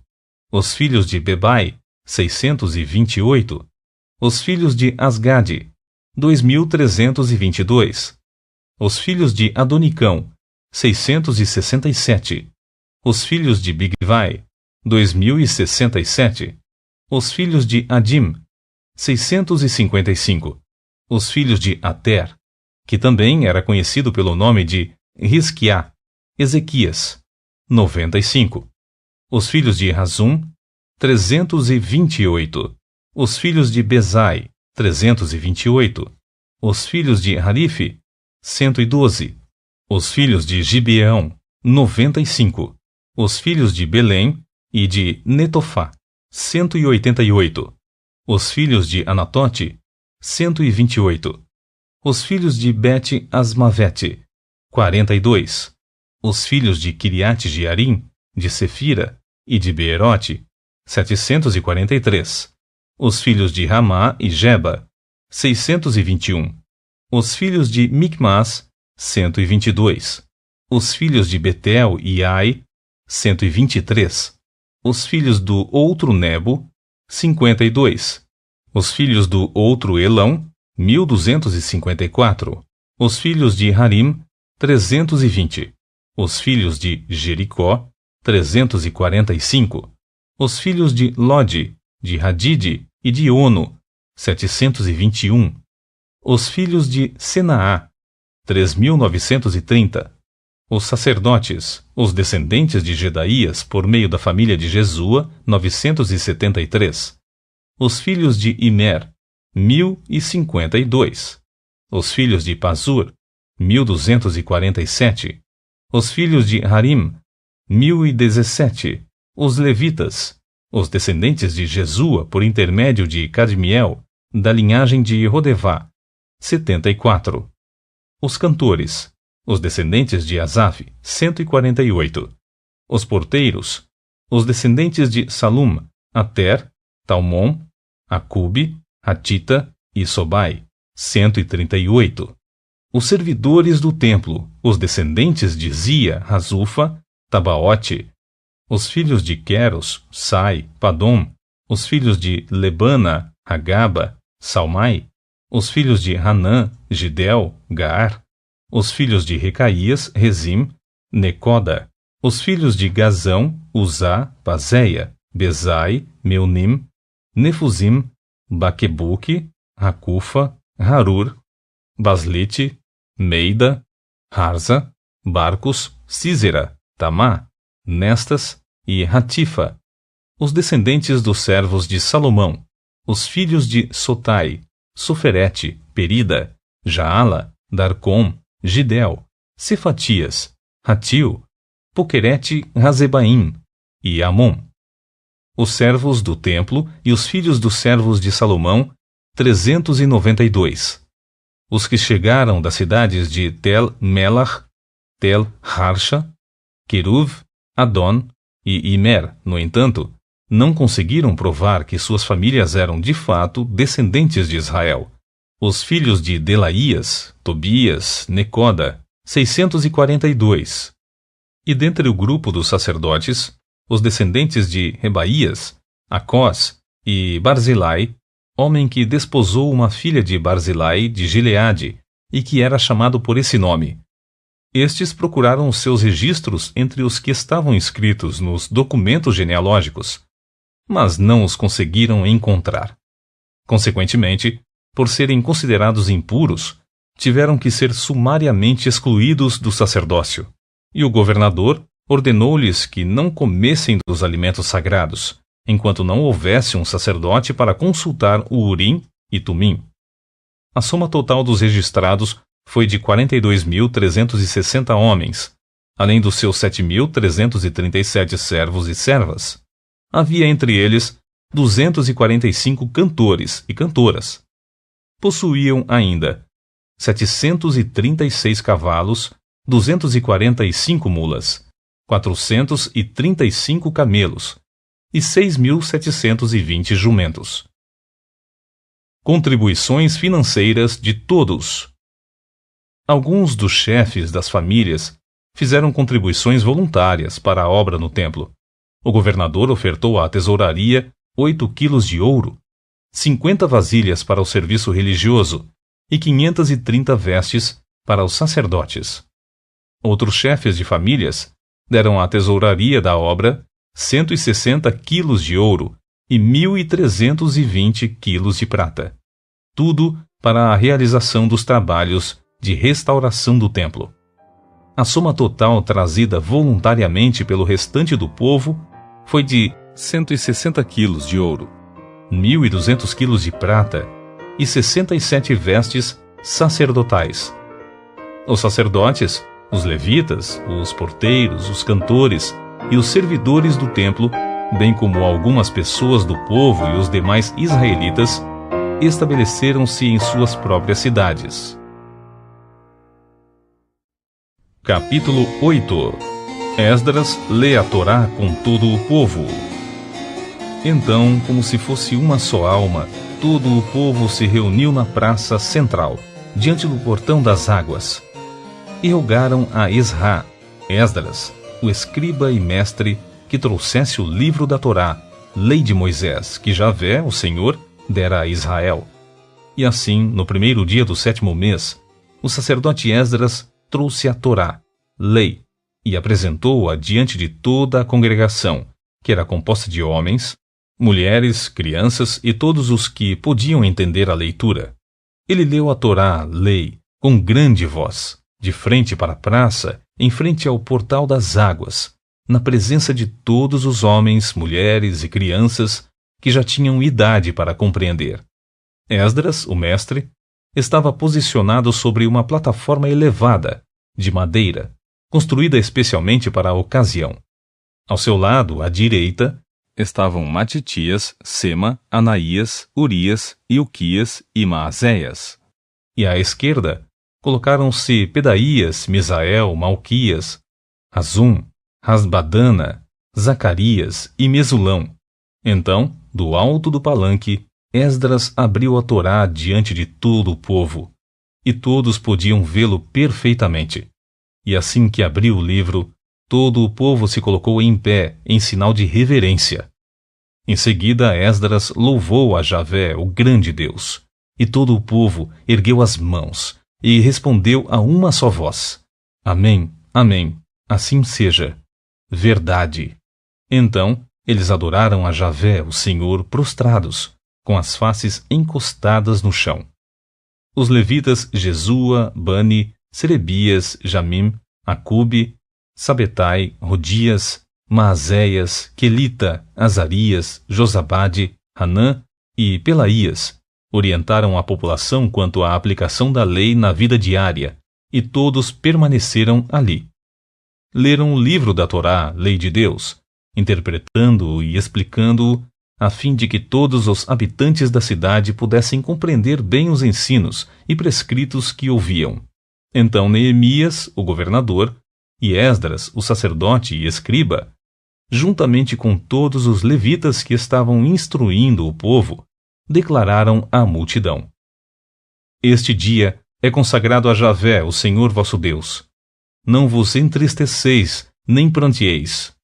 Os filhos de Bebai, 628. Os filhos de Asgade, 2.322. Os filhos de Adonicão, 667. Os filhos de Bigvai, 2.067. Os filhos de Adim, 655. Os filhos de Ater, que também era conhecido pelo nome de Risquiá, Ezequias, 95. Os filhos de Razum, 328. Os filhos de Bezai, 328. Os filhos de Harife, 112. Os filhos de Gibeão, 95. Os filhos de Belém e de Netofá, 188. Os filhos de Anatote, 128. Os filhos de Bet-Asmavete, 42. Os filhos de Kiriate Jearim, de Sefira e de Beerote, 743. Os filhos de Ramá e Geba, 621. Os filhos de Micmas, 122. Os filhos de Betel e Ai, 123. Os filhos do outro Nebo, 52. Os filhos do outro Elão, 1254. Os filhos de Harim, 320. Os filhos de Jericó, 345. Os filhos de Lode, de Hadide e de Ono, 721. Os filhos de Senaá, 3.930. Os sacerdotes, os descendentes de Jedaías por meio da família de Jesua, 973. Os filhos de Imer, 1.052. Os filhos de Pazur, 1.247. Os filhos de Harim, 1.017. Os levitas, os descendentes de Jesua por intermédio de Cadmiel, da linhagem de Rodevá, 74. Os cantores, os descendentes de Asaf, 148. Os porteiros, os descendentes de Salum, Ater, Talmon, Acube, Hatita e Sobai, 138. Os servidores do templo, os descendentes de Zia, Razufa, Tabaote. Os filhos de Queros, Sai, Padom. Os filhos de Lebana, Hagaba, Salmai. Os filhos de Hanã, Gidel, Gar. Os filhos de Recaías, Rezim, Necoda. Os filhos de Gazão, Uzá, Pazéia, Bezai, Meunim, Nefuzim, Baquebuque, Racufa, Harur, Baslite, Meida, Harza, Barcos, Císera, Tamá, Nestas e Ratifa. Os descendentes dos servos de Salomão, os filhos de Sotai, Soferete, Perida, Jaala, Darcom, Gidel, Cefatias, Ratil, Poquerete, Razebaim e Amon. Os servos do templo e os filhos dos servos de Salomão, 392. Os que chegaram das cidades de Tel-Melach, Tel-Harsha, Queruv, Adon e Imer, no entanto, não conseguiram provar que suas famílias eram de fato descendentes de Israel. Os filhos de Delaías, Tobias, Necoda, 642. E dentre o grupo dos sacerdotes, os descendentes de Rebaías, Acós e Barzilai, homem que desposou uma filha de Barzilai de Gileade e que era chamado por esse nome. Estes procuraram os seus registros entre os que estavam escritos nos documentos genealógicos, mas não os conseguiram encontrar. Consequentemente, por serem considerados impuros, tiveram que ser sumariamente excluídos do sacerdócio, e o governador ordenou-lhes que não comessem dos alimentos sagrados, enquanto não houvesse um sacerdote para consultar o Urim e Tumim. A soma total dos registrados foi de 42.360 homens, além dos seus 7.337 servos e servas. Havia entre eles 245 cantores e cantoras. Possuíam ainda 736 cavalos, 245 mulas, 435 camelos e 6.720 jumentos. Contribuições financeiras de todos. Alguns dos chefes das famílias fizeram contribuições voluntárias para a obra no templo. O governador ofertou à tesouraria 8 quilos de ouro, 50 vasilhas para o serviço religioso e 530 vestes para os sacerdotes. Outros chefes de famílias deram à tesouraria da obra 160 quilos de ouro e 1.320 quilos de prata. Tudo para a realização dos trabalhos de restauração do templo. A soma total trazida voluntariamente pelo restante do povo foi de 160 quilos de ouro, 1.200 quilos de prata e 67 vestes sacerdotais. Os sacerdotes, os levitas, os porteiros, os cantores e os servidores do templo, bem como algumas pessoas do povo e os demais israelitas, estabeleceram-se em suas próprias cidades. Capítulo 8. Esdras lê a Torá com todo o povo. Então, como se fosse uma só alma, todo o povo se reuniu na praça central, diante do portão das águas, e rogaram a Esdras, o escriba e mestre, que trouxesse o livro da Torá, lei de Moisés, que Javé, o Senhor, dera a Israel. E assim, no primeiro dia do 7º mês, o sacerdote Esdras trouxe a Torá, lei, e apresentou-a diante de toda a congregação, que era composta de homens, mulheres, crianças e todos os que podiam entender a leitura. Ele leu a Torá, lei, com grande voz, de frente para a praça, em frente ao portal das águas, na presença de todos os homens, mulheres e crianças que já tinham idade para compreender. Esdras, o mestre, estava posicionado sobre uma plataforma elevada, de madeira, construída especialmente para a ocasião. Ao seu lado, à direita, estavam Matitias, Sema, Anaías, Urias, Ilquias e Maazéias. E à esquerda, colocaram-se Pedaías, Misael, Malquias, Azum, Rasbadana, Zacarias e Mesulão. Então, do alto do palanque, Esdras abriu a Torá diante de todo o povo, e todos podiam vê-lo perfeitamente. E assim que abriu o livro, todo o povo se colocou em pé, em sinal de reverência. Em seguida, Esdras louvou a Javé, o grande Deus, e todo o povo ergueu as mãos e respondeu a uma só voz: Amém, amém, assim seja. Verdade. Então, eles adoraram a Javé, o Senhor, prostrados, com as faces encostadas no chão. Os levitas Jesua, Bani, Serebias, Jamim, Acube, Sabetai, Rodias, Maazéias, Quelita, Azarias, Josabade, Hanã e Pelaías orientaram a população quanto à aplicação da lei na vida diária, e todos permaneceram ali. Leram o livro da Torá, lei de Deus, interpretando-o e explicando-o, a fim de que todos os habitantes da cidade pudessem compreender bem os ensinos e prescritos que ouviam. Então Neemias, o governador, e Esdras, o sacerdote e escriba, juntamente com todos os levitas que estavam instruindo o povo, declararam à multidão: Este dia é consagrado a Javé, o Senhor vosso Deus. Não vos entristeceis, nem pranteeis.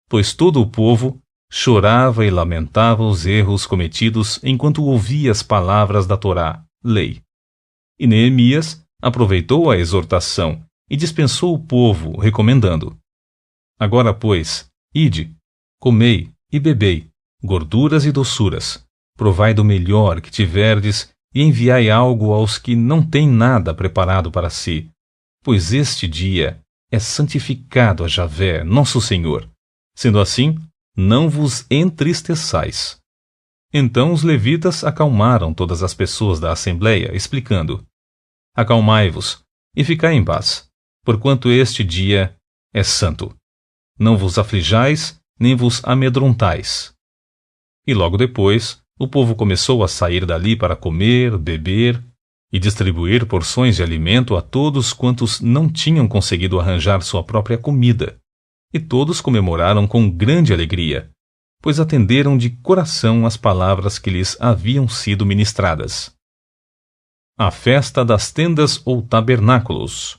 Pois todo o povo chorava e lamentava os erros cometidos enquanto ouvia as palavras da Torá, lei. E Neemias aproveitou a exortação e dispensou o povo, recomendando: Agora, pois, ide, comei e bebei, gorduras e doçuras, provai do melhor que tiverdes e enviai algo aos que não têm nada preparado para si, pois este dia é santificado a Javé, nosso Senhor. Sendo assim, não vos entristeçais. Então os levitas acalmaram todas as pessoas da assembleia, explicando: Acalmai-vos e ficai em paz, porquanto este dia é santo. Não vos aflijais, nem vos amedrontais. E logo depois, o povo começou a sair dali para comer, beber e distribuir porções de alimento a todos quantos não tinham conseguido arranjar sua própria comida. E todos comemoraram com grande alegria, pois atenderam de coração as palavras que lhes haviam sido ministradas. A festa das tendas ou tabernáculos.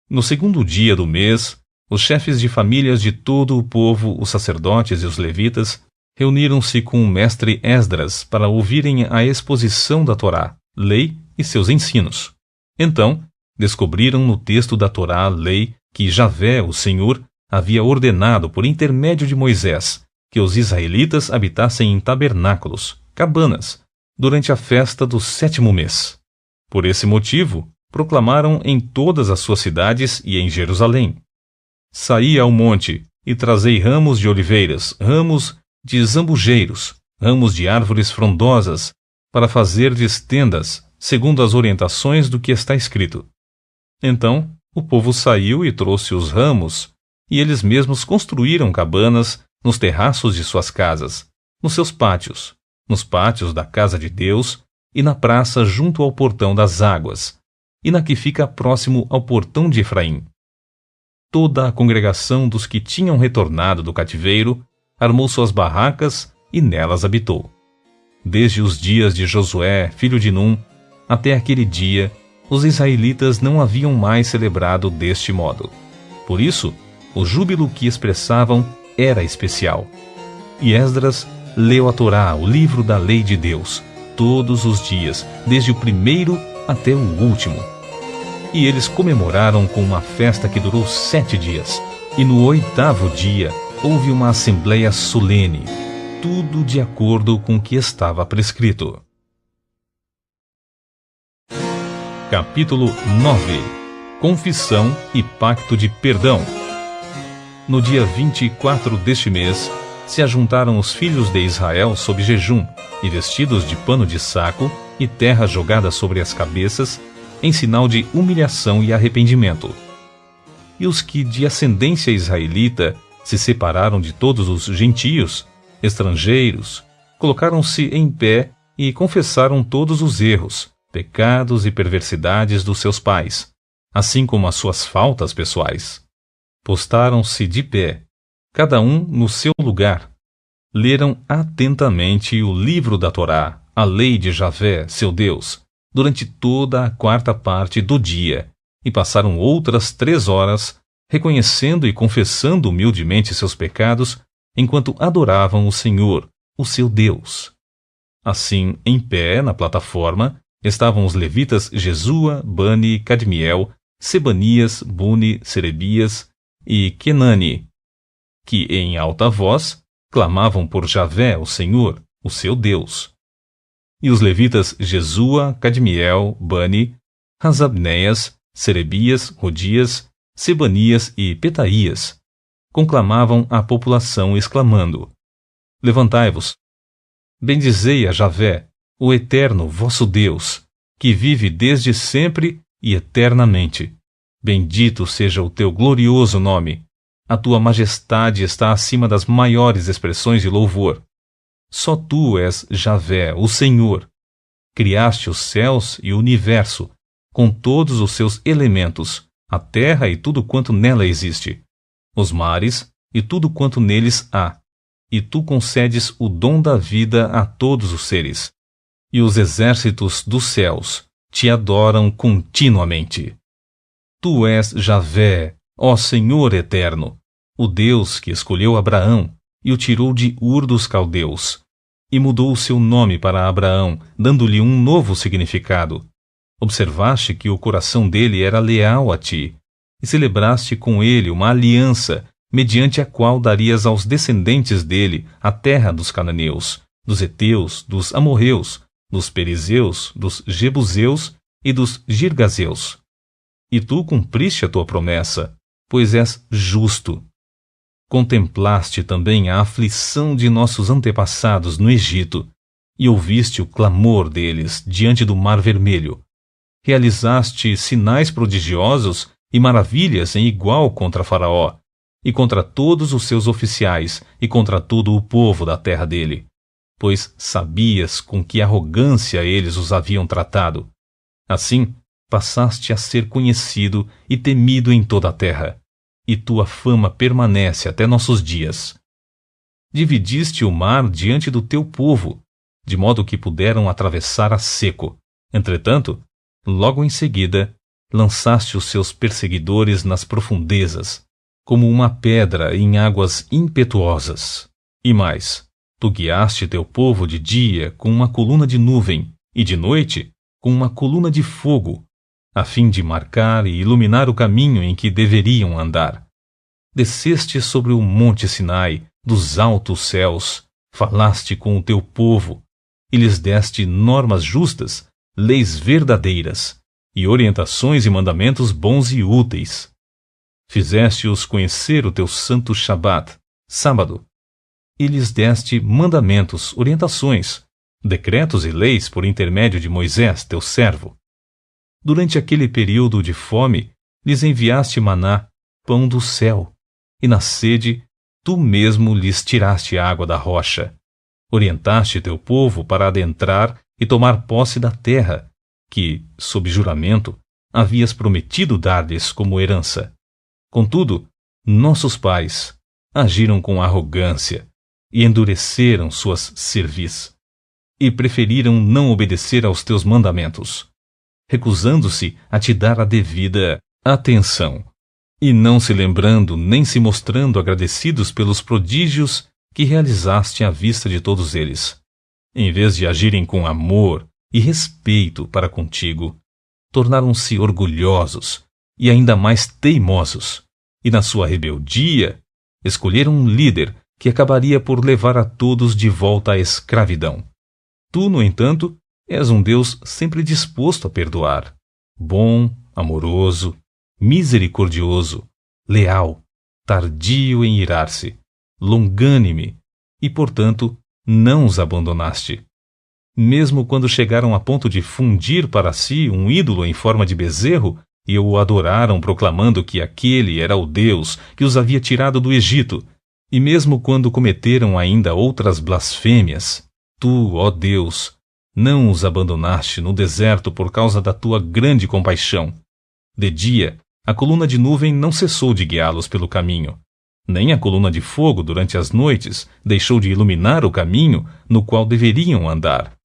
No segundo dia do mês, os chefes de famílias de todo o povo, os sacerdotes e os levitas, reuniram-se com o mestre Esdras para ouvirem a exposição da Torá, lei e seus ensinos. Então, descobriram no texto da Torá, lei, que Javé, o Senhor, havia ordenado por intermédio de Moisés, que os israelitas habitassem em tabernáculos, cabanas, durante a festa do 7º mês. Por esse motivo, proclamaram em todas as suas cidades e em Jerusalém: Saí ao monte, e trazei ramos de oliveiras, ramos de zambujeiros, ramos de árvores frondosas, para fazerdes tendas, segundo as orientações do que está escrito. Então, o povo saiu e trouxe os ramos, e eles mesmos construíram cabanas nos terraços de suas casas, nos seus pátios, nos pátios da casa de Deus e na praça junto ao portão das águas, e na que fica próximo ao portão de Efraim. Toda a congregação dos que tinham retornado do cativeiro armou suas barracas e nelas habitou. Desde os dias de Josué, filho de Num, até aquele dia, os israelitas não haviam mais celebrado deste modo. Por isso, o júbilo que expressavam era especial. E Esdras leu a Torá, o livro da lei de Deus, todos os dias, desde o primeiro até o último. E eles comemoraram com uma festa que durou 7 dias. E no 8º dia houve uma assembleia solene, tudo de acordo com o que estava prescrito. Capítulo 9. Confissão e Pacto de Perdão. No dia 24 deste mês, se ajuntaram os filhos de Israel sob jejum, e vestidos de pano de saco, e terra jogada sobre as cabeças, em sinal de humilhação e arrependimento. E os que de ascendência israelita se separaram de todos os gentios, estrangeiros, colocaram-se em pé e confessaram todos os erros, pecados e perversidades dos seus pais, assim como as suas faltas pessoais. Postaram-se de pé, cada um no seu lugar. Leram atentamente o livro da Torá, a lei de Javé, seu Deus, durante toda a 4ª parte do dia, e passaram outras 3 horas, reconhecendo e confessando humildemente seus pecados, enquanto adoravam o Senhor, o seu Deus. Assim, em pé, na plataforma, estavam os levitas Jesua, Bani, Cadmiel, Sebanias, Buni, Serebias e Kenani, que em alta voz clamavam por Javé, o Senhor, o seu Deus. E os levitas Jesua, Cadmiel, Bani, Hasabneias, Serebias, Hodias, Sebanias e Petaías conclamavam a população exclamando: Levantai-vos, bendizei a Javé, o Eterno vosso Deus, que vive desde sempre e eternamente. Bendito seja o teu glorioso nome. A tua majestade está acima das maiores expressões de louvor. Só tu és Javé, o Senhor. Criaste os céus e o universo, com todos os seus elementos, a terra e tudo quanto nela existe, os mares e tudo quanto neles há, e tu concedes o dom da vida a todos os seres. E os exércitos dos céus te adoram continuamente. Tu és Javé, ó Senhor eterno, o Deus que escolheu Abraão e o tirou de Ur dos Caldeus, e mudou o seu nome para Abraão, dando-lhe um novo significado. Observaste que o coração dele era leal a ti, e celebraste com ele uma aliança, mediante a qual darias aos descendentes dele a terra dos cananeus, dos heteus, dos amorreus, dos perizeus, dos jebuseus e dos girgazeus. E tu cumpriste a tua promessa, pois és justo. Contemplaste também a aflição de nossos antepassados no Egito, e ouviste o clamor deles diante do Mar Vermelho. Realizaste sinais prodigiosos e maravilhas em igual contra Faraó, e contra todos os seus oficiais, e contra todo o povo da terra dele, pois sabias com que arrogância eles os haviam tratado. Assim, passaste a ser conhecido e temido em toda a terra, e tua fama permanece até nossos dias. Dividiste o mar diante do teu povo, de modo que puderam atravessar a seco. Entretanto, logo em seguida, lançaste os seus perseguidores nas profundezas, como uma pedra em águas impetuosas. E mais, tu guiaste teu povo de dia com uma coluna de nuvem, e de noite com uma coluna de fogo, a fim de marcar e iluminar o caminho em que deveriam andar. Desceste sobre o monte Sinai, dos altos céus, falaste com o teu povo, e lhes deste normas justas, leis verdadeiras, e orientações e mandamentos bons e úteis. Fizeste-os conhecer o teu santo Shabat, sábado, e lhes deste mandamentos, orientações, decretos e leis por intermédio de Moisés, teu servo. Durante aquele período de fome, lhes enviaste maná, pão do céu, e na sede, tu mesmo lhes tiraste água da rocha. Orientaste teu povo para adentrar e tomar posse da terra, que, sob juramento, havias prometido dar-lhes como herança. Contudo, nossos pais agiram com arrogância e endureceram suas cerviz, e preferiram não obedecer aos teus mandamentos, recusando-se a te dar a devida atenção, e não se lembrando nem se mostrando agradecidos pelos prodígios que realizaste à vista de todos eles. Em vez de agirem com amor e respeito para contigo, tornaram-se orgulhosos e ainda mais teimosos, e na sua rebeldia escolheram um líder que acabaria por levar a todos de volta à escravidão. Tu, no entanto, és um Deus sempre disposto a perdoar, bom, amoroso, misericordioso, leal, tardio em irar-se, longânime, e, portanto, não os abandonaste. Mesmo quando chegaram a ponto de fundir para si um ídolo em forma de bezerro e o adoraram proclamando que aquele era o Deus que os havia tirado do Egito, e mesmo quando cometeram ainda outras blasfêmias, tu, ó Deus, não os abandonaste no deserto por causa da tua grande compaixão. De dia, a coluna de nuvem não cessou de guiá-los pelo caminho, nem a coluna de fogo durante as noites deixou de iluminar o caminho no qual deveriam andar.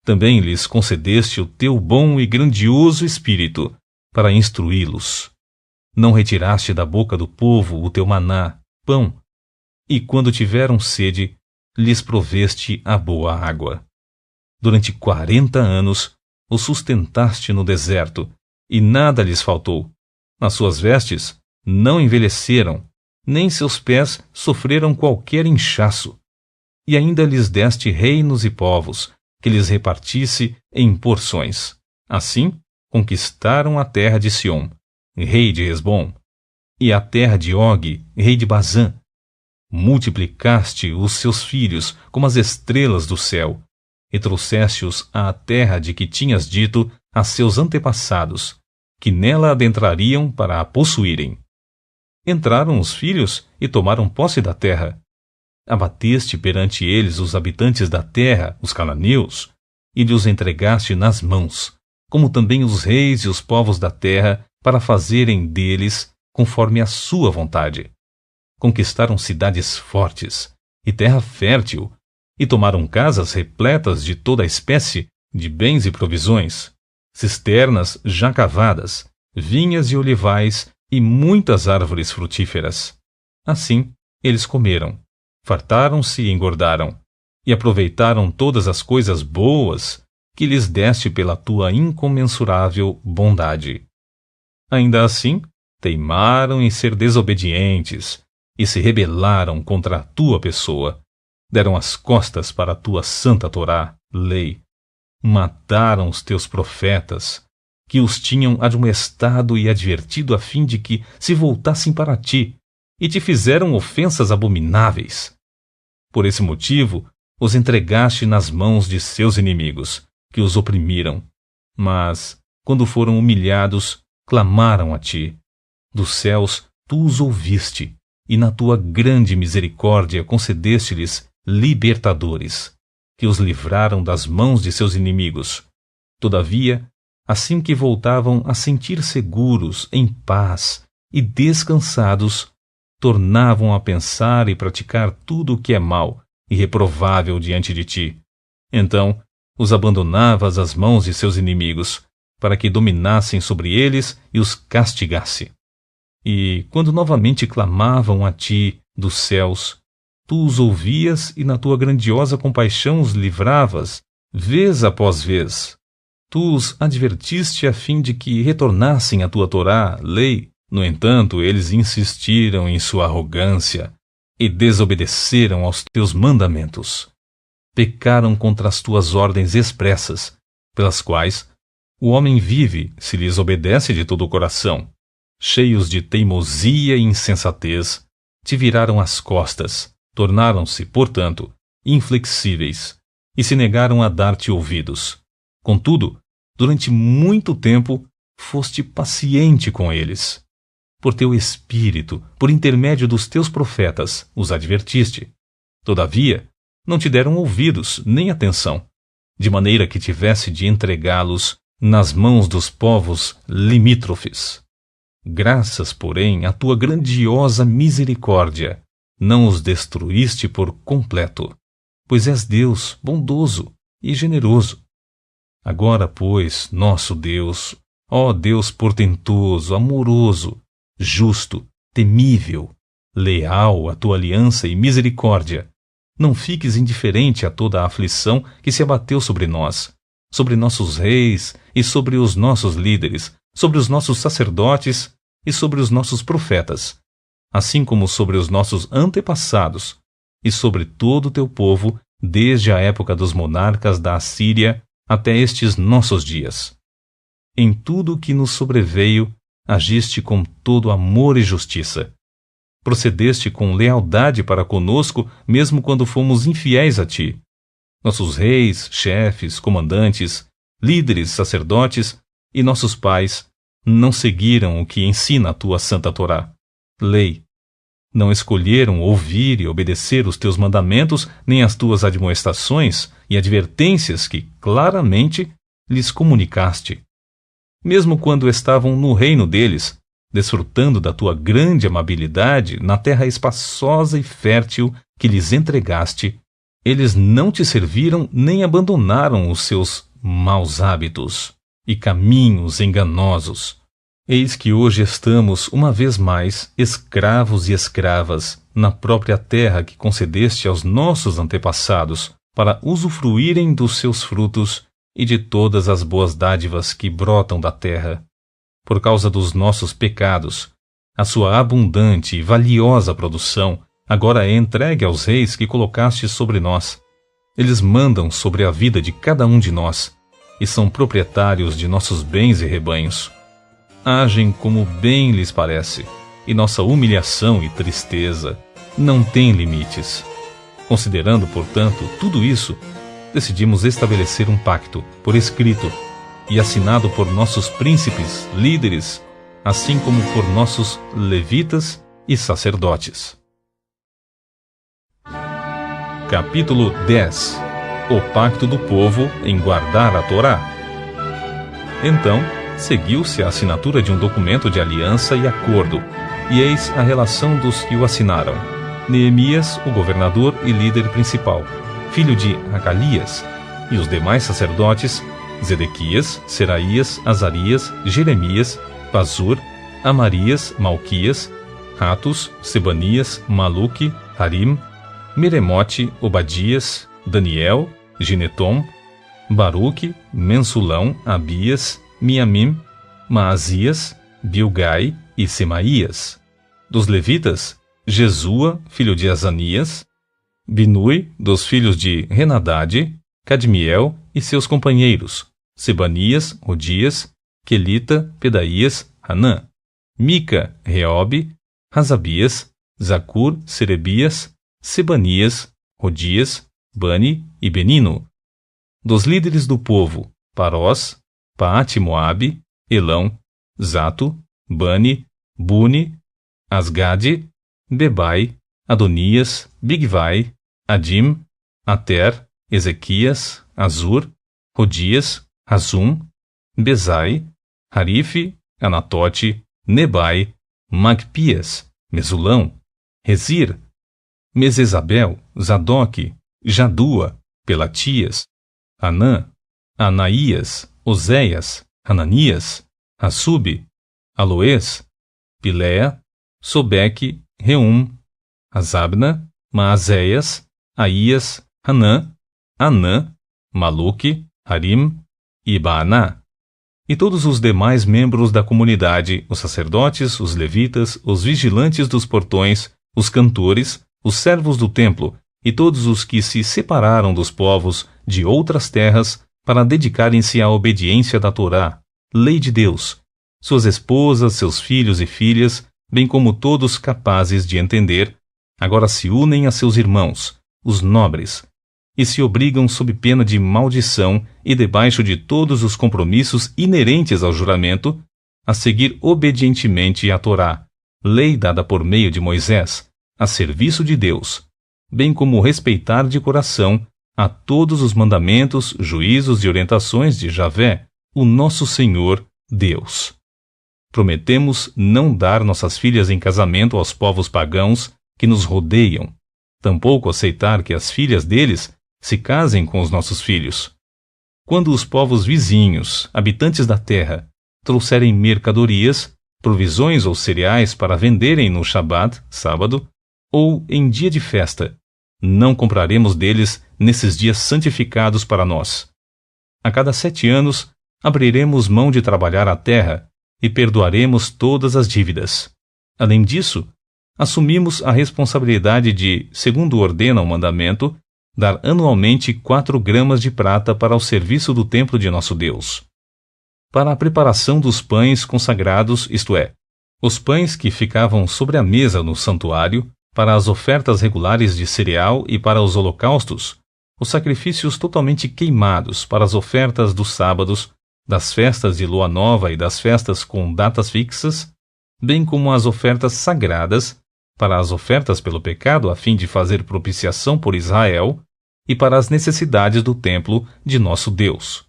Também lhes concedeste o teu bom e grandioso Espírito para instruí-los. Não retiraste da boca do povo o teu maná, pão, e quando tiveram sede, lhes proveste a boa água. Durante 40 anos os sustentaste no deserto, e nada lhes faltou. As suas vestes não envelheceram, nem seus pés sofreram qualquer inchaço. E ainda lhes deste reinos e povos, que lhes repartisse em porções. Assim, conquistaram a terra de Sion, rei de Hesbom, e a terra de Og, rei de Bazã. Multiplicaste os seus filhos como as estrelas do céu, e trouxeste-os à terra de que tinhas dito a seus antepassados, que nela adentrariam para a possuírem. Entraram os filhos e tomaram posse da terra. Abateste perante eles os habitantes da terra, os cananeus, e lhes entregaste nas mãos, como também os reis e os povos da terra, para fazerem deles conforme a sua vontade. Conquistaram cidades fortes e terra fértil, e tomaram casas repletas de toda a espécie de bens e provisões, cisternas já cavadas, vinhas e olivais e muitas árvores frutíferas. Assim, eles comeram, fartaram-se e engordaram, e aproveitaram todas as coisas boas que lhes deste pela tua incomensurável bondade. Ainda assim, teimaram em ser desobedientes e se rebelaram contra a tua pessoa. Deram as costas para a tua santa Torá, lei. Mataram os teus profetas, que os tinham admoestado e advertido a fim de que se voltassem para ti, e te fizeram ofensas abomináveis. Por esse motivo, os entregaste nas mãos de seus inimigos, que os oprimiram. Mas, quando foram humilhados, clamaram a ti. Dos céus tu os ouviste, e na tua grande misericórdia concedeste-lhes libertadores, que os livraram das mãos de seus inimigos. Todavia, assim que voltavam a sentir seguros, em paz e descansados, tornavam a pensar e praticar tudo o que é mau e reprovável diante de ti. Então, os abandonavas às mãos de seus inimigos, para que dominassem sobre eles e os castigasse. E, quando novamente clamavam a ti dos céus, tu os ouvias e na tua grandiosa compaixão os livravas, vez após vez. Tu os advertiste a fim de que retornassem à tua Torá, lei. No entanto, eles insistiram em sua arrogância e desobedeceram aos teus mandamentos. Pecaram contra as tuas ordens expressas, pelas quais o homem vive se lhes obedece de todo o coração. Cheios de teimosia e insensatez, te viraram as costas, tornaram-se, portanto, inflexíveis, e se negaram a dar-te ouvidos. Contudo, durante muito tempo, foste paciente com eles. Por teu espírito, por intermédio dos teus profetas, os advertiste. Todavia, não te deram ouvidos, nem atenção, de maneira que tivesse de entregá-los nas mãos dos povos limítrofes. Graças, porém, à tua grandiosa misericórdia, não os destruíste por completo, pois és Deus bondoso e generoso. Agora, pois, nosso Deus, ó Deus portentoso, amoroso, justo, temível, leal à tua aliança e misericórdia, não fiques indiferente a toda a aflição que se abateu sobre nós, sobre nossos reis e sobre os nossos líderes, sobre os nossos sacerdotes e sobre os nossos profetas, assim como sobre os nossos antepassados e sobre todo o teu povo, desde a época dos monarcas da Assíria até estes nossos dias. Em tudo o que nos sobreveio, agiste com todo amor e justiça. Procedeste com lealdade para conosco, mesmo quando fomos infiéis a ti. Nossos reis, chefes, comandantes, líderes, sacerdotes e nossos pais não seguiram o que ensina a tua santa Torá, lei. Não escolheram ouvir e obedecer os teus mandamentos, nem as tuas admoestações e advertências que claramente lhes comunicaste. Mesmo quando estavam no reino deles, desfrutando da tua grande amabilidade na terra espaçosa e fértil que lhes entregaste, eles não te serviram nem abandonaram os seus maus hábitos e caminhos enganosos. Eis que hoje estamos, uma vez mais, escravos e escravas na própria terra que concedeste aos nossos antepassados para usufruírem dos seus frutos e de todas as boas dádivas que brotam da terra. Por causa dos nossos pecados, a sua abundante e valiosa produção agora é entregue aos reis que colocaste sobre nós. Eles mandam sobre a vida de cada um de nós e são proprietários de nossos bens e rebanhos. Agem como bem lhes parece, e nossa humilhação e tristeza não têm limites. Considerando, portanto, tudo isso, decidimos estabelecer um pacto, por escrito, e assinado por nossos príncipes, líderes, assim como por nossos levitas e sacerdotes. Capítulo 10. O pacto do povo em guardar a Torá. Então, seguiu-se a assinatura de um documento de aliança e acordo, e eis a relação dos que o assinaram. Neemias, o governador e líder principal, filho de Acalias, e os demais sacerdotes, Zedequias, Seraías, Azarias, Jeremias, Pazur, Amarias, Malquias, Ratus, Sebanias, Maluque, Harim, Meremote, Obadias, Daniel, Ginetom, Baruque, Mensulão, Abias, Miamim, Maazias, Bilgai e Semaías. Dos levitas, Jesua, filho de Azanias, Binui, dos filhos de Renadade, Cadmiel e seus companheiros, Sebanias, Odias, Quelita, Pedaías, Hanã, Mica, Reobe, Razabias, Zacur, Serebias, Sebanias, Odias, Bani e Benino. Dos líderes do povo, Parós, Paate-Moabe, Elão, Zato, Bani, Buni, Asgade, Bebai, Adonias, Bigvai, Adim, Ater, Ezequias, Azur, Rodias, Razum, Bezai, Harife, Anatote, Nebai, Magpias, Mesulão, Rezir, Mesesabel, Zadok, Jadua, Pelatias, Anã, Anaías, Oséias, Hananias, Assub, Aloés, Piléa, Sobeque, Reum, Azabna, Maazéias, Aías, Hanã, Anã, Maluque, Harim e Baaná. E todos os demais membros da comunidade, os sacerdotes, os levitas, os vigilantes dos portões, os cantores, os servos do templo e todos os que se separaram dos povos de outras terras para dedicarem-se à obediência da Torá, lei de Deus, suas esposas, seus filhos e filhas, bem como todos capazes de entender, agora se unem a seus irmãos, os nobres, e se obrigam sob pena de maldição e debaixo de todos os compromissos inerentes ao juramento, a seguir obedientemente a Torá, lei dada por meio de Moisés, a serviço de Deus, bem como respeitar de coração a todos os mandamentos, juízos e orientações de Javé, o nosso Senhor Deus. Prometemos não dar nossas filhas em casamento aos povos pagãos que nos rodeiam, tampouco aceitar que as filhas deles se casem com os nossos filhos. Quando os povos vizinhos, habitantes da terra, trouxerem mercadorias, provisões ou cereais para venderem no Shabat, sábado, ou em dia de festa, não compraremos deles nesses dias santificados para nós. A cada 7 anos, abriremos mão de trabalhar a terra e perdoaremos todas as dívidas. Além disso, assumimos a responsabilidade de, segundo ordena o mandamento, dar anualmente 4 gramas de prata para o serviço do templo de nosso Deus. Para a preparação dos pães consagrados, isto é, os pães que ficavam sobre a mesa no santuário, para as ofertas regulares de cereal e para os holocaustos, os sacrifícios totalmente queimados para as ofertas dos sábados, das festas de lua nova e das festas com datas fixas, bem como as ofertas sagradas, para as ofertas pelo pecado a fim de fazer propiciação por Israel e para as necessidades do templo de nosso Deus.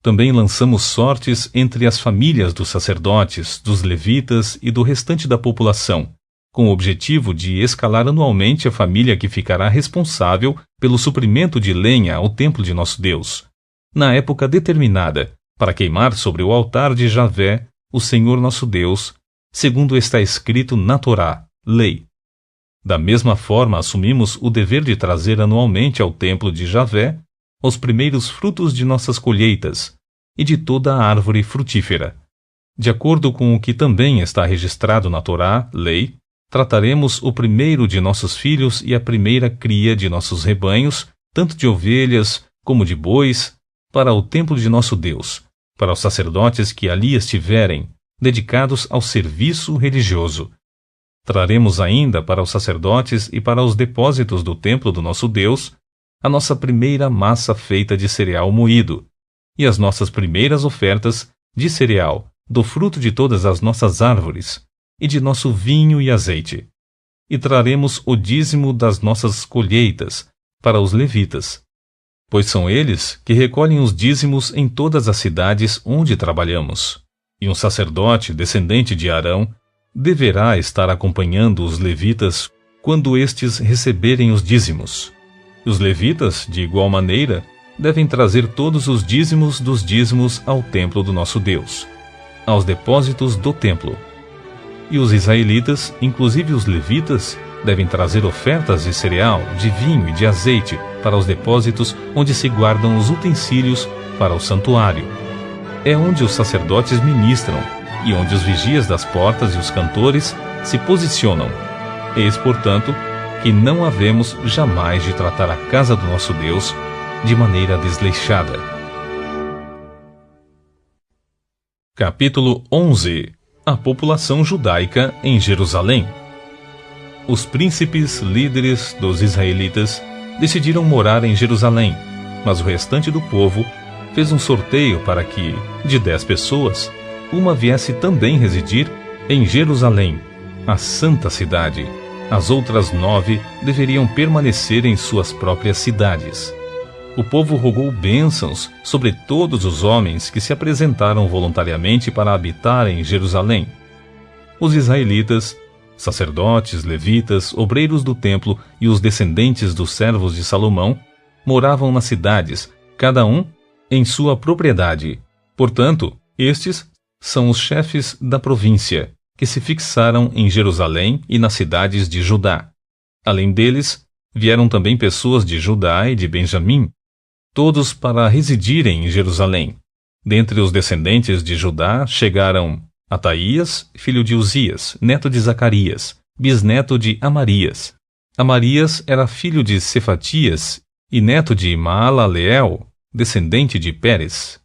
Também lançamos sortes entre as famílias dos sacerdotes, dos levitas e do restante da população, com o objetivo de escalar anualmente a família que ficará responsável pelo suprimento de lenha ao templo de nosso Deus, na época determinada, para queimar sobre o altar de Javé, o Senhor nosso Deus, segundo está escrito na Torá, lei. Da mesma forma, assumimos o dever de trazer anualmente ao templo de Javé os primeiros frutos de nossas colheitas e de toda a árvore frutífera. De acordo com o que também está registrado na Torá, lei, trataremos o primeiro de nossos filhos e a primeira cria de nossos rebanhos, tanto de ovelhas como de bois, para o templo de nosso Deus, para os sacerdotes que ali estiverem, dedicados ao serviço religioso. Traremos ainda para os sacerdotes e para os depósitos do templo do nosso Deus a nossa primeira massa feita de cereal moído, e as nossas primeiras ofertas de cereal, do fruto de todas as nossas árvores, e de nosso vinho e azeite. E traremos o dízimo das nossas colheitas para os levitas, pois são eles que recolhem os dízimos em todas as cidades onde trabalhamos. E um sacerdote descendente de Arão deverá estar acompanhando os levitas quando estes receberem os dízimos. Os levitas, de igual maneira, devem trazer todos os dízimos dos dízimos ao templo do nosso Deus, aos depósitos do templo. E os israelitas, inclusive os levitas, devem trazer ofertas de cereal, de vinho e de azeite para os depósitos onde se guardam os utensílios para o santuário. É onde os sacerdotes ministram e onde os vigias das portas e os cantores se posicionam. Eis, portanto, que não havemos jamais de tratar a casa do nosso Deus de maneira desleixada. Capítulo 11. A população judaica em Jerusalém. Os príncipes líderes dos israelitas decidiram morar em Jerusalém, mas o restante do povo fez um sorteio para que, de 10 pessoas, uma viesse também residir em Jerusalém, a santa cidade. As outras 9 deveriam permanecer em suas próprias cidades. O povo rogou bênçãos sobre todos os homens que se apresentaram voluntariamente para habitar em Jerusalém. Os israelitas, sacerdotes, levitas, obreiros do templo e os descendentes dos servos de Salomão moravam nas cidades, cada um em sua propriedade. Portanto, estes são os chefes da província, que se fixaram em Jerusalém e nas cidades de Judá. Além deles, vieram também pessoas de Judá e de Benjamim, todos para residirem em Jerusalém. Dentre os descendentes de Judá chegaram Ataías, filho de Uzias, neto de Zacarias, bisneto de Amarias, Amarias era filho de Cefatias e neto de Maalaleel, descendente de Pérez.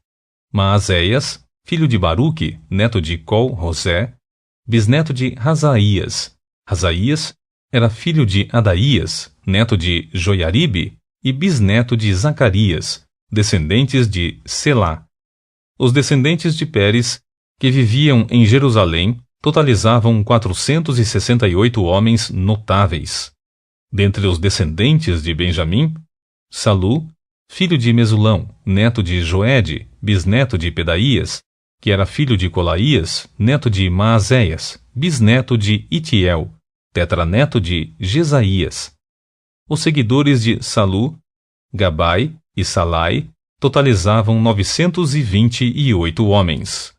Maazéias, filho de Baruque, neto de Col-Rosé, bisneto de Razaías. Razaías era filho de Adaías, neto de Joiaribe, e bisneto de Zacarias, descendentes de Selá. Os descendentes de Pérez, que viviam em Jerusalém, totalizavam 468 homens notáveis. Dentre os descendentes de Benjamim, Salu, filho de Mesulão, neto de Joede, bisneto de Pedaías, que era filho de Colaías, neto de Maazéias, bisneto de Itiel, tetraneto de Jesaías. Os seguidores de Salu, Gabai e Salai totalizavam 928 homens.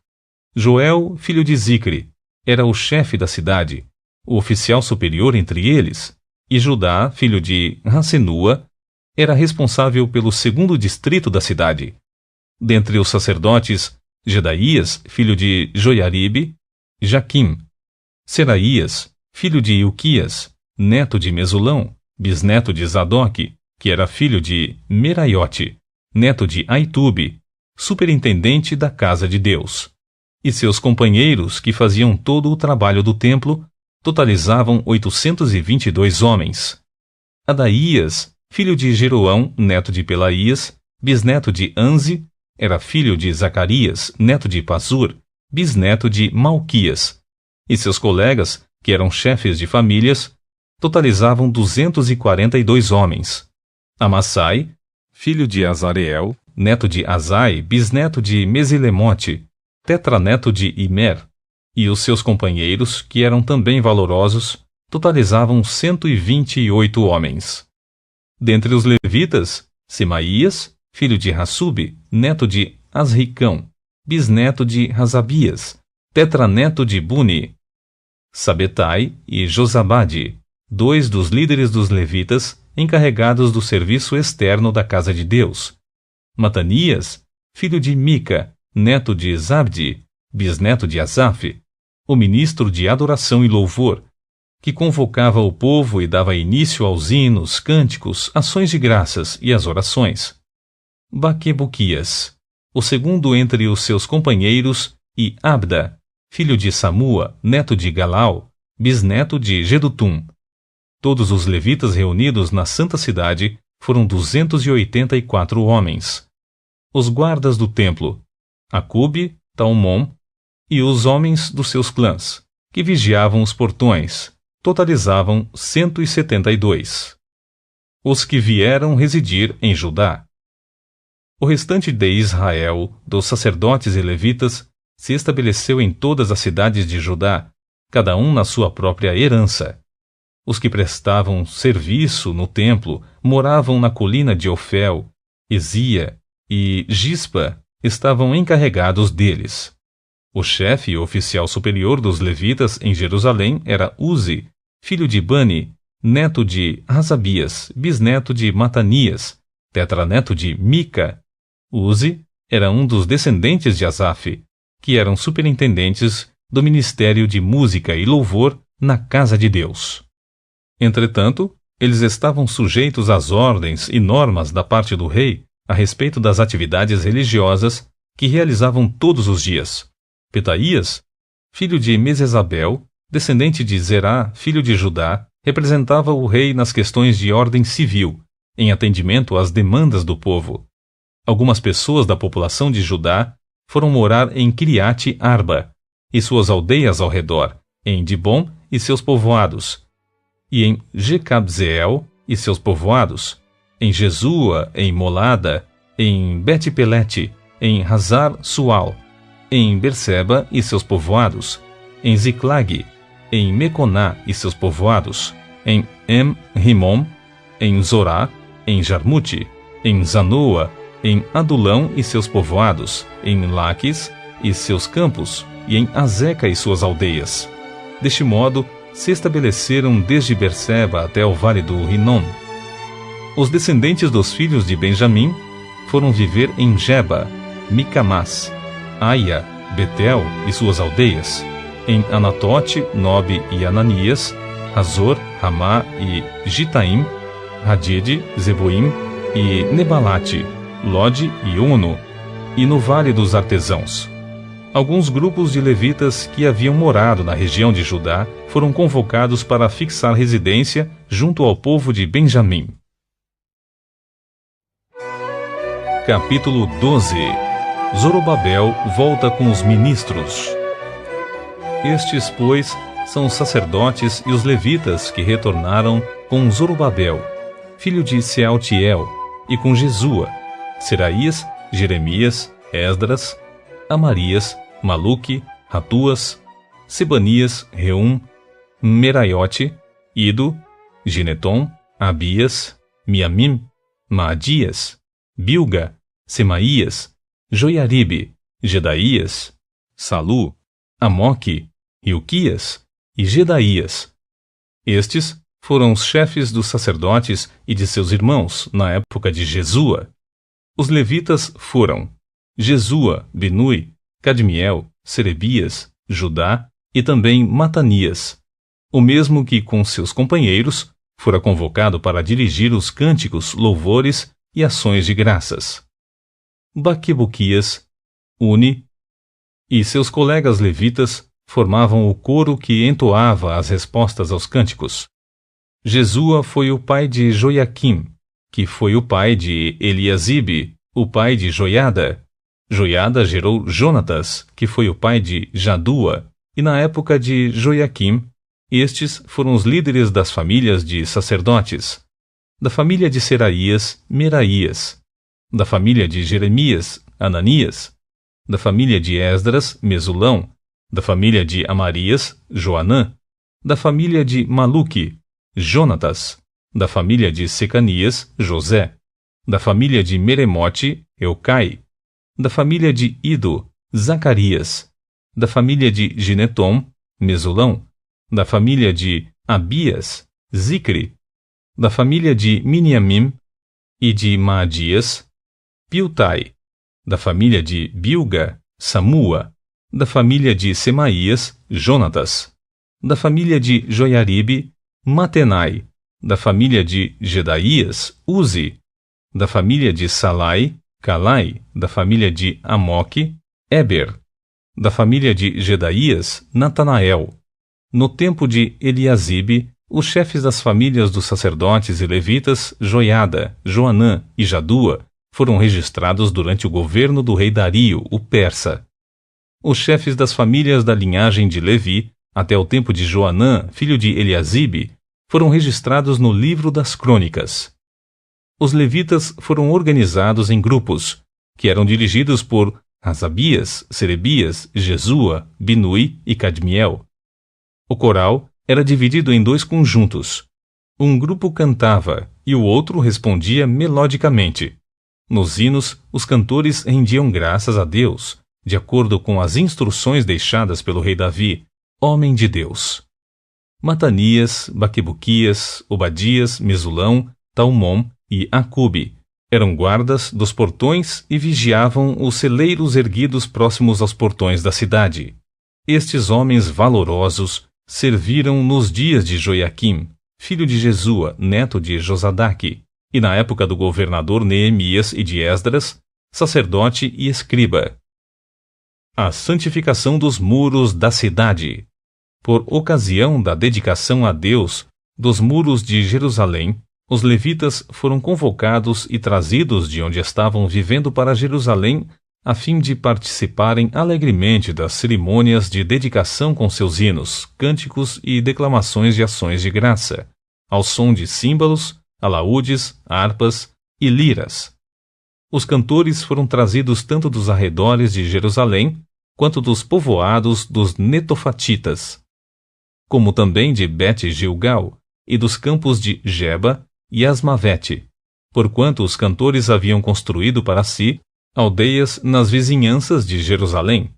Joel, filho de Zicre, era o chefe da cidade, o oficial superior entre eles, e Judá, filho de Rassenua, era responsável pelo segundo distrito da cidade. Dentre os sacerdotes, Jedaías, filho de Joiaribe, Jaquim, Seraías, filho de Ilquias, neto de Mesulão, bisneto de Zadok, que era filho de Meraiote, neto de Aitube, superintendente da casa de Deus. E seus companheiros, que faziam todo o trabalho do templo, totalizavam 822 homens. Adaías, filho de Jeroão, neto de Pelaías, bisneto de Anze, era filho de Zacarias, neto de Pazur, bisneto de Malquias. E seus colegas, que eram chefes de famílias, totalizavam 242 homens. Amassai, filho de Azareel, neto de Azai, bisneto de Mesilemote, tetraneto de Imer, e os seus companheiros, que eram também valorosos, totalizavam 128 homens. Dentre os levitas, Semaías, filho de Hassube, neto de Asricão, bisneto de Razabias, tetraneto de Buni, Sabetai e Josabade, dois dos líderes dos levitas, encarregados do serviço externo da casa de Deus. Matanias, filho de Mica, neto de Zabdi, bisneto de Asaf, o ministro de adoração e louvor, que convocava o povo e dava início aos hinos, cânticos, ações de graças e as orações. Baquebuquias, o segundo entre os seus companheiros, e Abda, filho de Samua, neto de Galau, bisneto de Gedutum. Todos os levitas reunidos na santa cidade foram 284 homens. Os guardas do templo, Acube, Talmon, e os homens dos seus clãs, que vigiavam os portões, totalizavam 172. Os que vieram residir em Judá. O restante de Israel, dos sacerdotes e levitas, se estabeleceu em todas as cidades de Judá, cada um na sua própria herança. Os que prestavam serviço no templo moravam na colina de Ofel, Ezia e Gispa estavam encarregados deles. O chefe e oficial superior dos levitas em Jerusalém era Uzi, filho de Bani, neto de Hasabias, bisneto de Matanias, tetraneto de Mica. Uzi era um dos descendentes de Asaf, que eram superintendentes do ministério de música e louvor na casa de Deus. Entretanto, eles estavam sujeitos às ordens e normas da parte do rei a respeito das atividades religiosas que realizavam todos os dias. Petaías, filho de Mesesabel, descendente de Zerá, filho de Judá, representava o rei nas questões de ordem civil, em atendimento às demandas do povo. Algumas pessoas da população de Judá foram morar em Criate Arba e suas aldeias ao redor, em Dibom e seus povoados, e em Jecabzeel e seus povoados, em Jesua, em Molada, em Bet-Pelete, em Hazar-Sual, em Berseba e seus povoados, em Ziclag, em Meconá e seus povoados, em Em-Rimom, em Zorá, em Jarmute, em Zanoa, em Adulão e seus povoados, em Laques e seus campos, e em Azeca e suas aldeias. Deste modo, se estabeleceram desde Berseba até o vale do Rinom. Os descendentes dos filhos de Benjamim foram viver em Geba, Micamás, Aia, Betel e suas aldeias, em Anatote, Nobe e Ananias, Hazor, Ramá e Gitaim, Hadid, Zeboim e Nebalate, Lode e Ono, e no Vale dos Artesãos. Alguns grupos de levitas que haviam morado na região de Judá foram convocados para fixar residência junto ao povo de Benjamim. Capítulo 12. Zorobabel volta com os ministros. Estes, pois, são os sacerdotes e os levitas que retornaram com Zorobabel, filho de Sealtiel, e com Jesua, Seraías, Jeremias, Esdras, Amarias, Maluque, Ratuas, Sebanias, Reum, Meraiote, Ido, Gineton, Abias, Miamim, Maadias, Bilga, Semaías, Joiaribe, Gedaías, Salu, Amoque, Hilquias e Gedaías. Estes foram os chefes dos sacerdotes e de seus irmãos na época de Jesua. Os levitas foram Jesua, Binui, Cadmiel, Serebias, Judá e também Matanias, o mesmo que com seus companheiros fora convocado para dirigir os cânticos, louvores e ações de graças. Baquebuquias, Uni e seus colegas levitas formavam o coro que entoava as respostas aos cânticos. Jesua foi o pai de Joiaquim, que foi o pai de Eliasibe, o pai de Joiada. Joiada gerou Jonatas, que foi o pai de Jadua, e na época de Joiaquim, estes foram os líderes das famílias de sacerdotes. Da família de Seraías, Meraías. Da família de Jeremias, Ananias. Da família de Esdras, Mesulão. Da família de Amarias, Joanã. Da família de Maluque, Jonatas. Da família de Secanias, José. Da família de Meremote, Eucai. Da família de Ido, Zacarias. Da família de Ginetom, Mesulão. Da família de Abias, Zicre. Da família de Miniamim e de Maadias, Piltai. Da família de Bilga, Samua. Da família de Semaías, Jonatas. Da família de Joiaribe, Matenai. Da família de Gedaías, Uzi. Da família de Salai, Calai. Da família de Amoque, Eber. Da família de Gedaías, Natanael. No tempo de Eliasibe, os chefes das famílias dos sacerdotes e levitas, Joiada, Joanã e Jadua, foram registrados durante o governo do rei Dario, o persa. Os chefes das famílias da linhagem de Levi, até o tempo de Joanã, filho de Eliasibe, foram registrados no livro das crônicas. Os levitas foram organizados em grupos, que eram dirigidos por Hasabias, Serebias, Jesua, Binui e Cadmiel. O coral era dividido em dois conjuntos. Um grupo cantava e o outro respondia melodicamente. Nos hinos, os cantores rendiam graças a Deus, de acordo com as instruções deixadas pelo rei Davi, homem de Deus. Matanias, Baquebuquias, Obadias, Mesulão, Talmom e Acube eram guardas dos portões e vigiavam os celeiros erguidos próximos aos portões da cidade. Estes homens valorosos serviram nos dias de Joiaquim, filho de Jesua, neto de Josadaque, e na época do governador Neemias e de Esdras, sacerdote e escriba. A santificação dos muros da cidade. Por ocasião da dedicação a Deus dos muros de Jerusalém, os levitas foram convocados e trazidos de onde estavam vivendo para Jerusalém, a fim de participarem alegremente das cerimônias de dedicação com seus hinos, cânticos e declamações de ações de graça, ao som de símbolos, alaúdes, harpas e liras. Os cantores foram trazidos tanto dos arredores de Jerusalém, quanto dos povoados dos netofatitas, como também de Bet-Gilgal e dos campos de Geba e Asmavete, porquanto os cantores haviam construído para si aldeias nas vizinhanças de Jerusalém.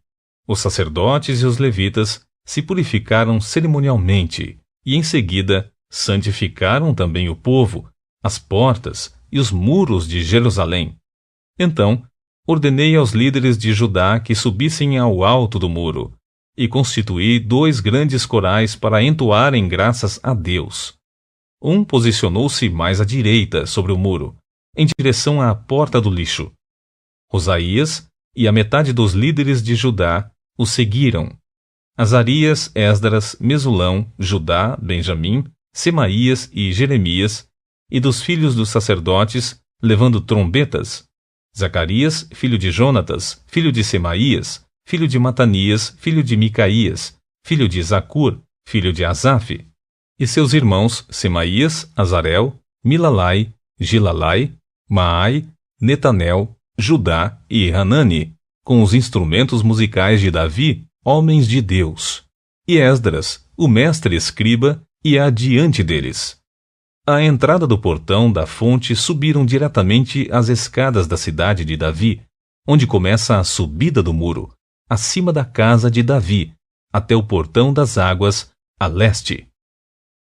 Os sacerdotes e os levitas se purificaram cerimonialmente e, em seguida, santificaram também o povo, as portas e os muros de Jerusalém. Então, ordenei aos líderes de Judá que subissem ao alto do muro, e constituí 2 grandes corais para entoarem graças a Deus. Um posicionou-se mais à direita, sobre o muro, em direção à porta do lixo. Osaías e a metade dos líderes de Judá o seguiram. Azarias, Esdras, Mesulão, Judá, Benjamim, Semaías e Jeremias, e dos filhos dos sacerdotes, levando trombetas, Zacarias, filho de Jonatas, filho de Semaías, filho de Matanias, filho de Micaías, filho de Zacur, filho de Asaf, e seus irmãos Semaías, Azarel, Milalai, Gilalai, Maai, Netanel, Judá e Hanani, com os instrumentos musicais de Davi, homens de Deus, e Esdras, o mestre escriba, ia adiante deles. À entrada do portão da fonte subiram diretamente as escadas da cidade de Davi, onde começa a subida do muro, acima da casa de Davi, até o portão das águas, a leste.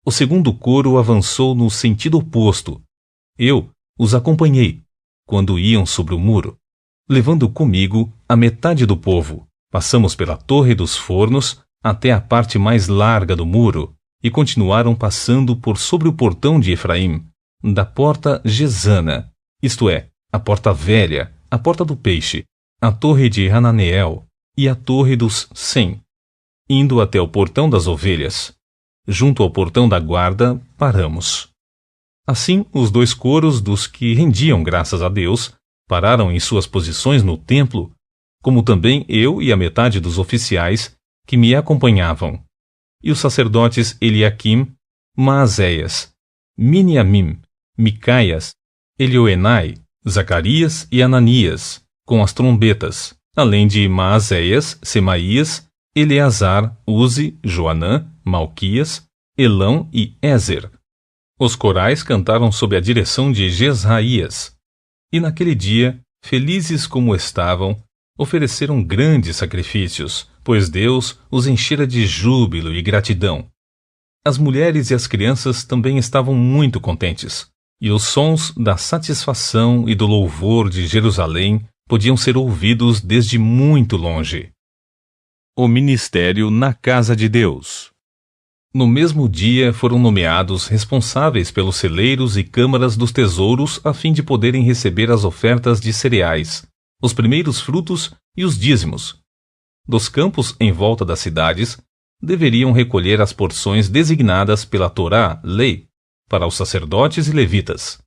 O segundo coro avançou no sentido oposto. Eu os acompanhei, quando iam sobre o muro, levando comigo a metade do povo. Passamos pela Torre dos Fornos até a parte mais larga do muro e continuaram passando por sobre o portão de Efraim, da porta Gesana, isto é, a porta velha, a porta do peixe, a torre de Hananeel e a torre dos Sem, indo até o portão das ovelhas. Junto ao portão da guarda, paramos. Assim, os 2 coros dos que rendiam graças a Deus pararam em suas posições no templo, como também eu e a metade dos oficiais que me acompanhavam, e os sacerdotes Eliaquim, Maazéias, Miniamim, Micaias, Elioenai, Zacarias e Ananias, com as trombetas, além de Maazéias, Semaías, Eleazar, Uzi, Joanã, Malquias, Elão e Ézer. Os corais cantaram sob a direção de Jesraías, e naquele dia, felizes como estavam, ofereceram grandes sacrifícios, pois Deus os enchera de júbilo e gratidão. As mulheres e as crianças também estavam muito contentes, e os sons da satisfação e do louvor de Jerusalém podiam ser ouvidos desde muito longe. O ministério na casa de Deus. No mesmo dia foram nomeados responsáveis pelos celeiros e câmaras dos tesouros a fim de poderem receber as ofertas de cereais, os primeiros frutos e os dízimos. Dos campos em volta das cidades, deveriam recolher as porções designadas pela Torá, lei, para os sacerdotes e levitas,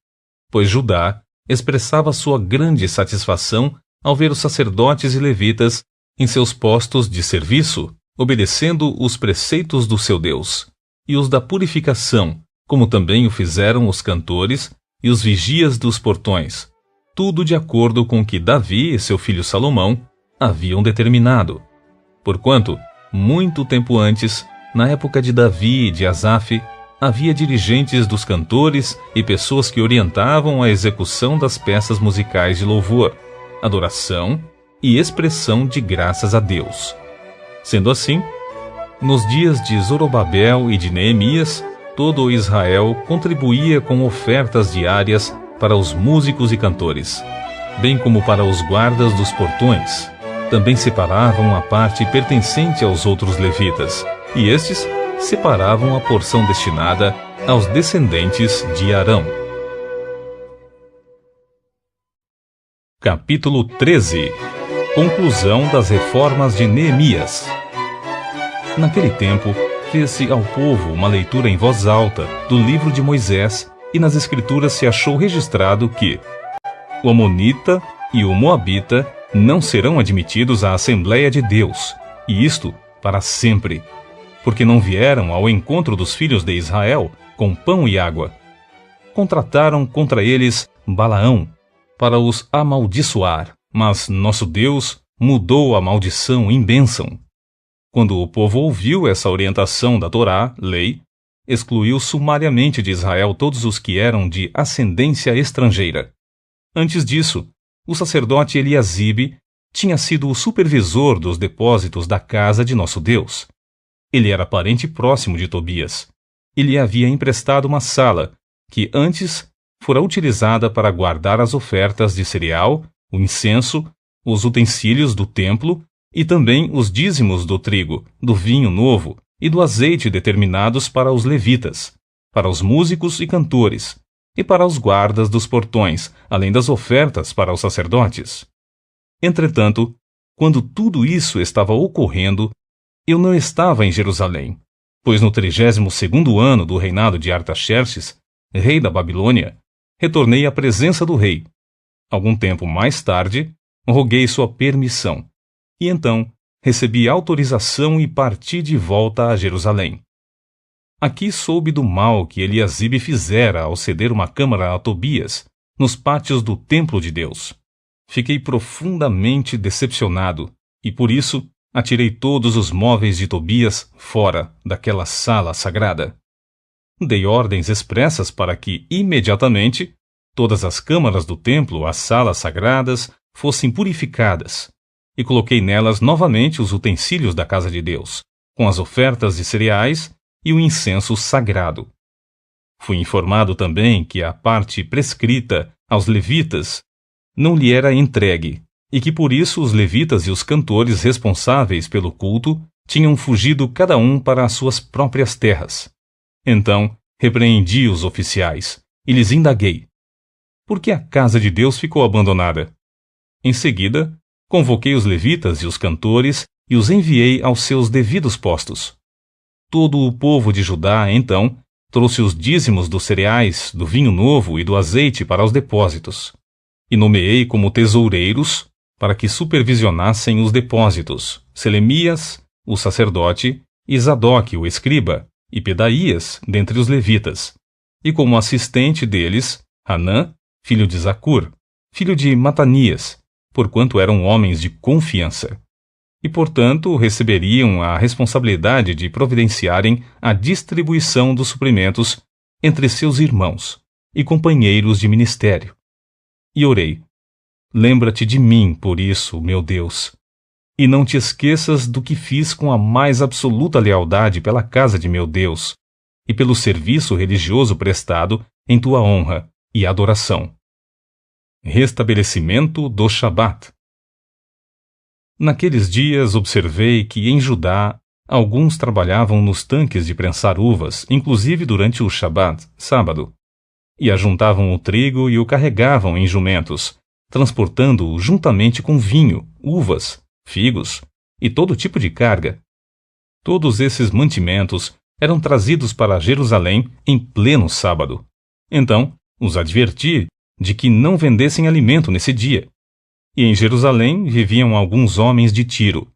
pois Judá expressava sua grande satisfação ao ver os sacerdotes e levitas em seus postos de serviço, obedecendo os preceitos do seu Deus, e os da purificação, como também o fizeram os cantores e os vigias dos portões, tudo de acordo com o que Davi e seu filho Salomão haviam determinado. Porquanto, muito tempo antes, na época de Davi e de Asaf, havia dirigentes dos cantores e pessoas que orientavam a execução das peças musicais de louvor, adoração e expressão de graças a Deus. Sendo assim, nos dias de Zorobabel e de Neemias, todo o Israel contribuía com ofertas diárias para os músicos e cantores, bem como para os guardas dos portões. Também separavam a parte pertencente aos outros levitas, e estes separavam a porção destinada aos descendentes de Arão. Capítulo 13. Conclusão das reformas de Neemias. Naquele tempo, fez-se ao povo uma leitura em voz alta do livro de Moisés, e nas Escrituras se achou registrado que o Amonita e o Moabita não serão admitidos à Assembleia de Deus, e isto para sempre, porque não vieram ao encontro dos filhos de Israel com pão e água. Contrataram contra eles Balaão, para os amaldiçoar, mas nosso Deus mudou a maldição em bênção. Quando o povo ouviu essa orientação da Torá, lei, excluiu sumariamente de Israel todos os que eram de ascendência estrangeira. Antes disso, o sacerdote Eliasibe tinha sido o supervisor dos depósitos da casa de nosso Deus. Ele era parente próximo de Tobias. Ele havia emprestado uma sala, que antes fora utilizada para guardar as ofertas de cereal, o incenso, os utensílios do templo e também os dízimos do trigo, do vinho novo e do azeite determinados para os levitas, para os músicos e cantores, e para os guardas dos portões, além das ofertas para os sacerdotes. Entretanto, quando tudo isso estava ocorrendo, eu não estava em Jerusalém, pois no 32º ano do reinado de Artaxerxes, rei da Babilônia, retornei à presença do rei. Algum tempo mais tarde, roguei sua permissão, e então recebi autorização e parti de volta a Jerusalém. Aqui soube do mal que Eliasibe fizera ao ceder uma câmara a Tobias, nos pátios do templo de Deus. Fiquei profundamente decepcionado, e por isso atirei todos os móveis de Tobias fora daquela sala sagrada. Dei ordens expressas para que, imediatamente, todas as câmaras do templo, as salas sagradas, fossem purificadas, e coloquei nelas novamente os utensílios da casa de Deus, com as ofertas de cereais e o incenso sagrado. Fui informado também que a parte prescrita aos levitas não lhe era entregue, e que por isso os levitas e os cantores responsáveis pelo culto tinham fugido cada um para as suas próprias terras. Então repreendi os oficiais e lhes indaguei: por que a casa de Deus ficou abandonada? Em seguida, convoquei os levitas e os cantores e os enviei aos seus devidos postos. Todo o povo de Judá, então, trouxe os dízimos dos cereais, do vinho novo e do azeite para os depósitos, e nomeei como tesoureiros para que supervisionassem os depósitos Selemias, o sacerdote, e Zadoque, o escriba, e Pedaías, dentre os levitas, e como assistente deles, Hanã, filho de Zacur, filho de Matanias, porquanto eram homens de confiança. E, portanto, receberiam a responsabilidade de providenciarem a distribuição dos suprimentos entre seus irmãos e companheiros de ministério. E orei: lembra-te de mim, por isso, meu Deus, e não te esqueças do que fiz com a mais absoluta lealdade pela casa de meu Deus e pelo serviço religioso prestado em tua honra e adoração. Restabelecimento do Shabat. Naqueles dias observei que em Judá alguns trabalhavam nos tanques de prensar uvas, inclusive durante o Shabat, sábado, e ajuntavam o trigo e o carregavam em jumentos, transportando-o juntamente com vinho, uvas, figos e todo tipo de carga. Todos esses mantimentos eram trazidos para Jerusalém em pleno sábado. Então os adverti de que não vendessem alimento nesse dia. E em Jerusalém viviam alguns homens de Tiro.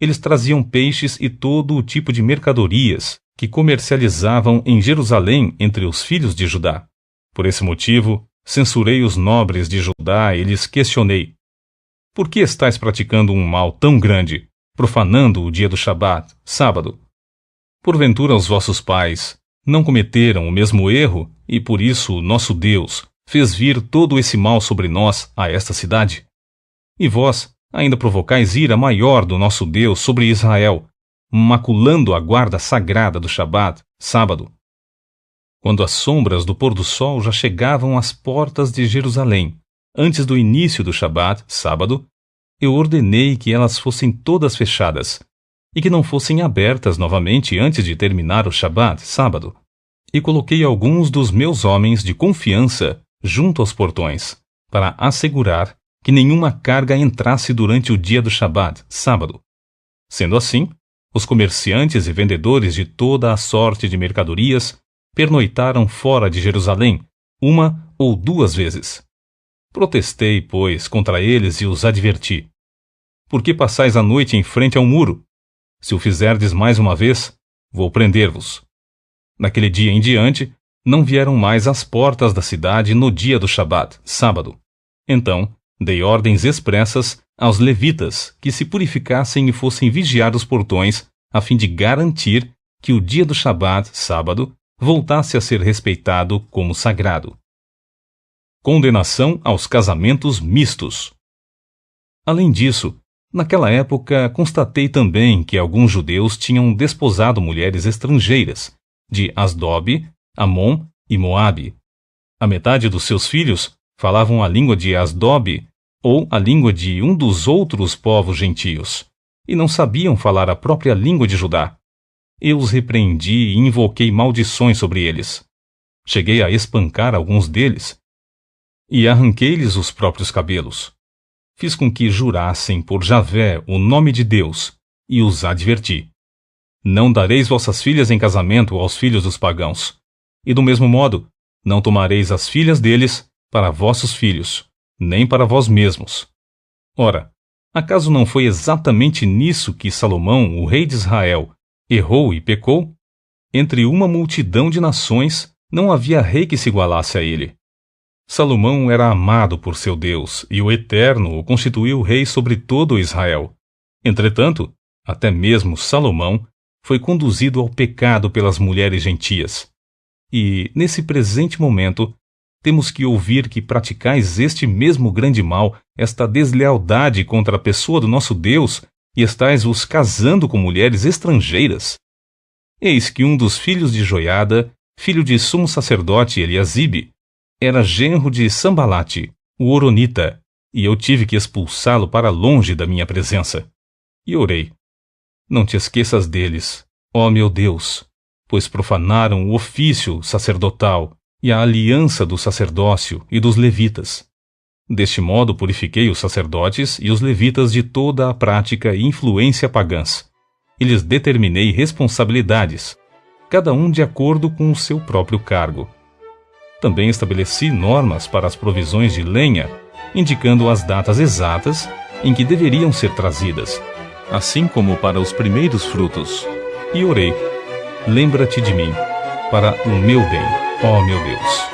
Eles traziam peixes e todo o tipo de mercadorias que comercializavam em Jerusalém entre os filhos de Judá. Por esse motivo, censurei os nobres de Judá e lhes questionei: por que estáis praticando um mal tão grande, profanando o dia do Shabat, sábado? Porventura os vossos pais não cometeram o mesmo erro e por isso nosso Deus fez vir todo esse mal sobre nós a esta cidade? E vós ainda provocais ira maior do nosso Deus sobre Israel, maculando a guarda sagrada do Shabat, sábado. Quando as sombras do pôr do sol já chegavam às portas de Jerusalém, antes do início do Shabat, sábado, eu ordenei que elas fossem todas fechadas, e que não fossem abertas novamente antes de terminar o Shabat, sábado. E coloquei alguns dos meus homens de confiança junto aos portões, para assegurar que nenhuma carga entrasse durante o dia do Shabat, sábado. Sendo assim, os comerciantes e vendedores de toda a sorte de mercadorias pernoitaram fora de Jerusalém, uma ou duas vezes. Protestei, pois, contra eles e os adverti: por que passais a noite em frente ao muro? Se o fizerdes mais uma vez, vou prender-vos. Naquele dia em diante, não vieram mais às portas da cidade no dia do Shabat, sábado. Então dei ordens expressas aos levitas que se purificassem e fossem vigiar os portões, a fim de garantir que o dia do Shabat, sábado, voltasse a ser respeitado como sagrado. Condenação aos casamentos mistos. Além disso, naquela época constatei também que alguns judeus tinham desposado mulheres estrangeiras, de Asdob, Amon e Moabe. A metade dos seus filhos falavam a língua de Asdob ou a língua de um dos outros povos gentios, e não sabiam falar a própria língua de Judá. Eu os repreendi e invoquei maldições sobre eles. Cheguei a espancar alguns deles e arranquei-lhes os próprios cabelos. Fiz com que jurassem por Javé, o nome de Deus, e os adverti: não dareis vossas filhas em casamento aos filhos dos pagãos, e do mesmo modo, não tomareis as filhas deles para vossos filhos, nem para vós mesmos. Ora, acaso não foi exatamente nisso que Salomão, o rei de Israel, errou e pecou? Entre uma multidão de nações, não havia rei que se igualasse a ele. Salomão era amado por seu Deus, e o Eterno o constituiu rei sobre todo Israel. Entretanto, até mesmo Salomão foi conduzido ao pecado pelas mulheres gentias. E, nesse presente momento, temos que ouvir que praticais este mesmo grande mal, esta deslealdade contra a pessoa do nosso Deus, e estais-vos casando com mulheres estrangeiras. Eis que um dos filhos de Joiada, filho de sumo sacerdote Eliasibe, era genro de Sambalate, o horonita, e eu tive que expulsá-lo para longe da minha presença. E orei: não te esqueças deles, ó meu Deus, pois profanaram o ofício sacerdotal e a aliança do sacerdócio e dos levitas. Deste modo purifiquei os sacerdotes e os levitas de toda a prática e influência pagãs, e lhes determinei responsabilidades, cada um de acordo com o seu próprio cargo. Também estabeleci normas para as provisões de lenha, indicando as datas exatas em que deveriam ser trazidas, assim como para os primeiros frutos. E orei: lembra-te de mim, para o meu bem, ó meu Deus.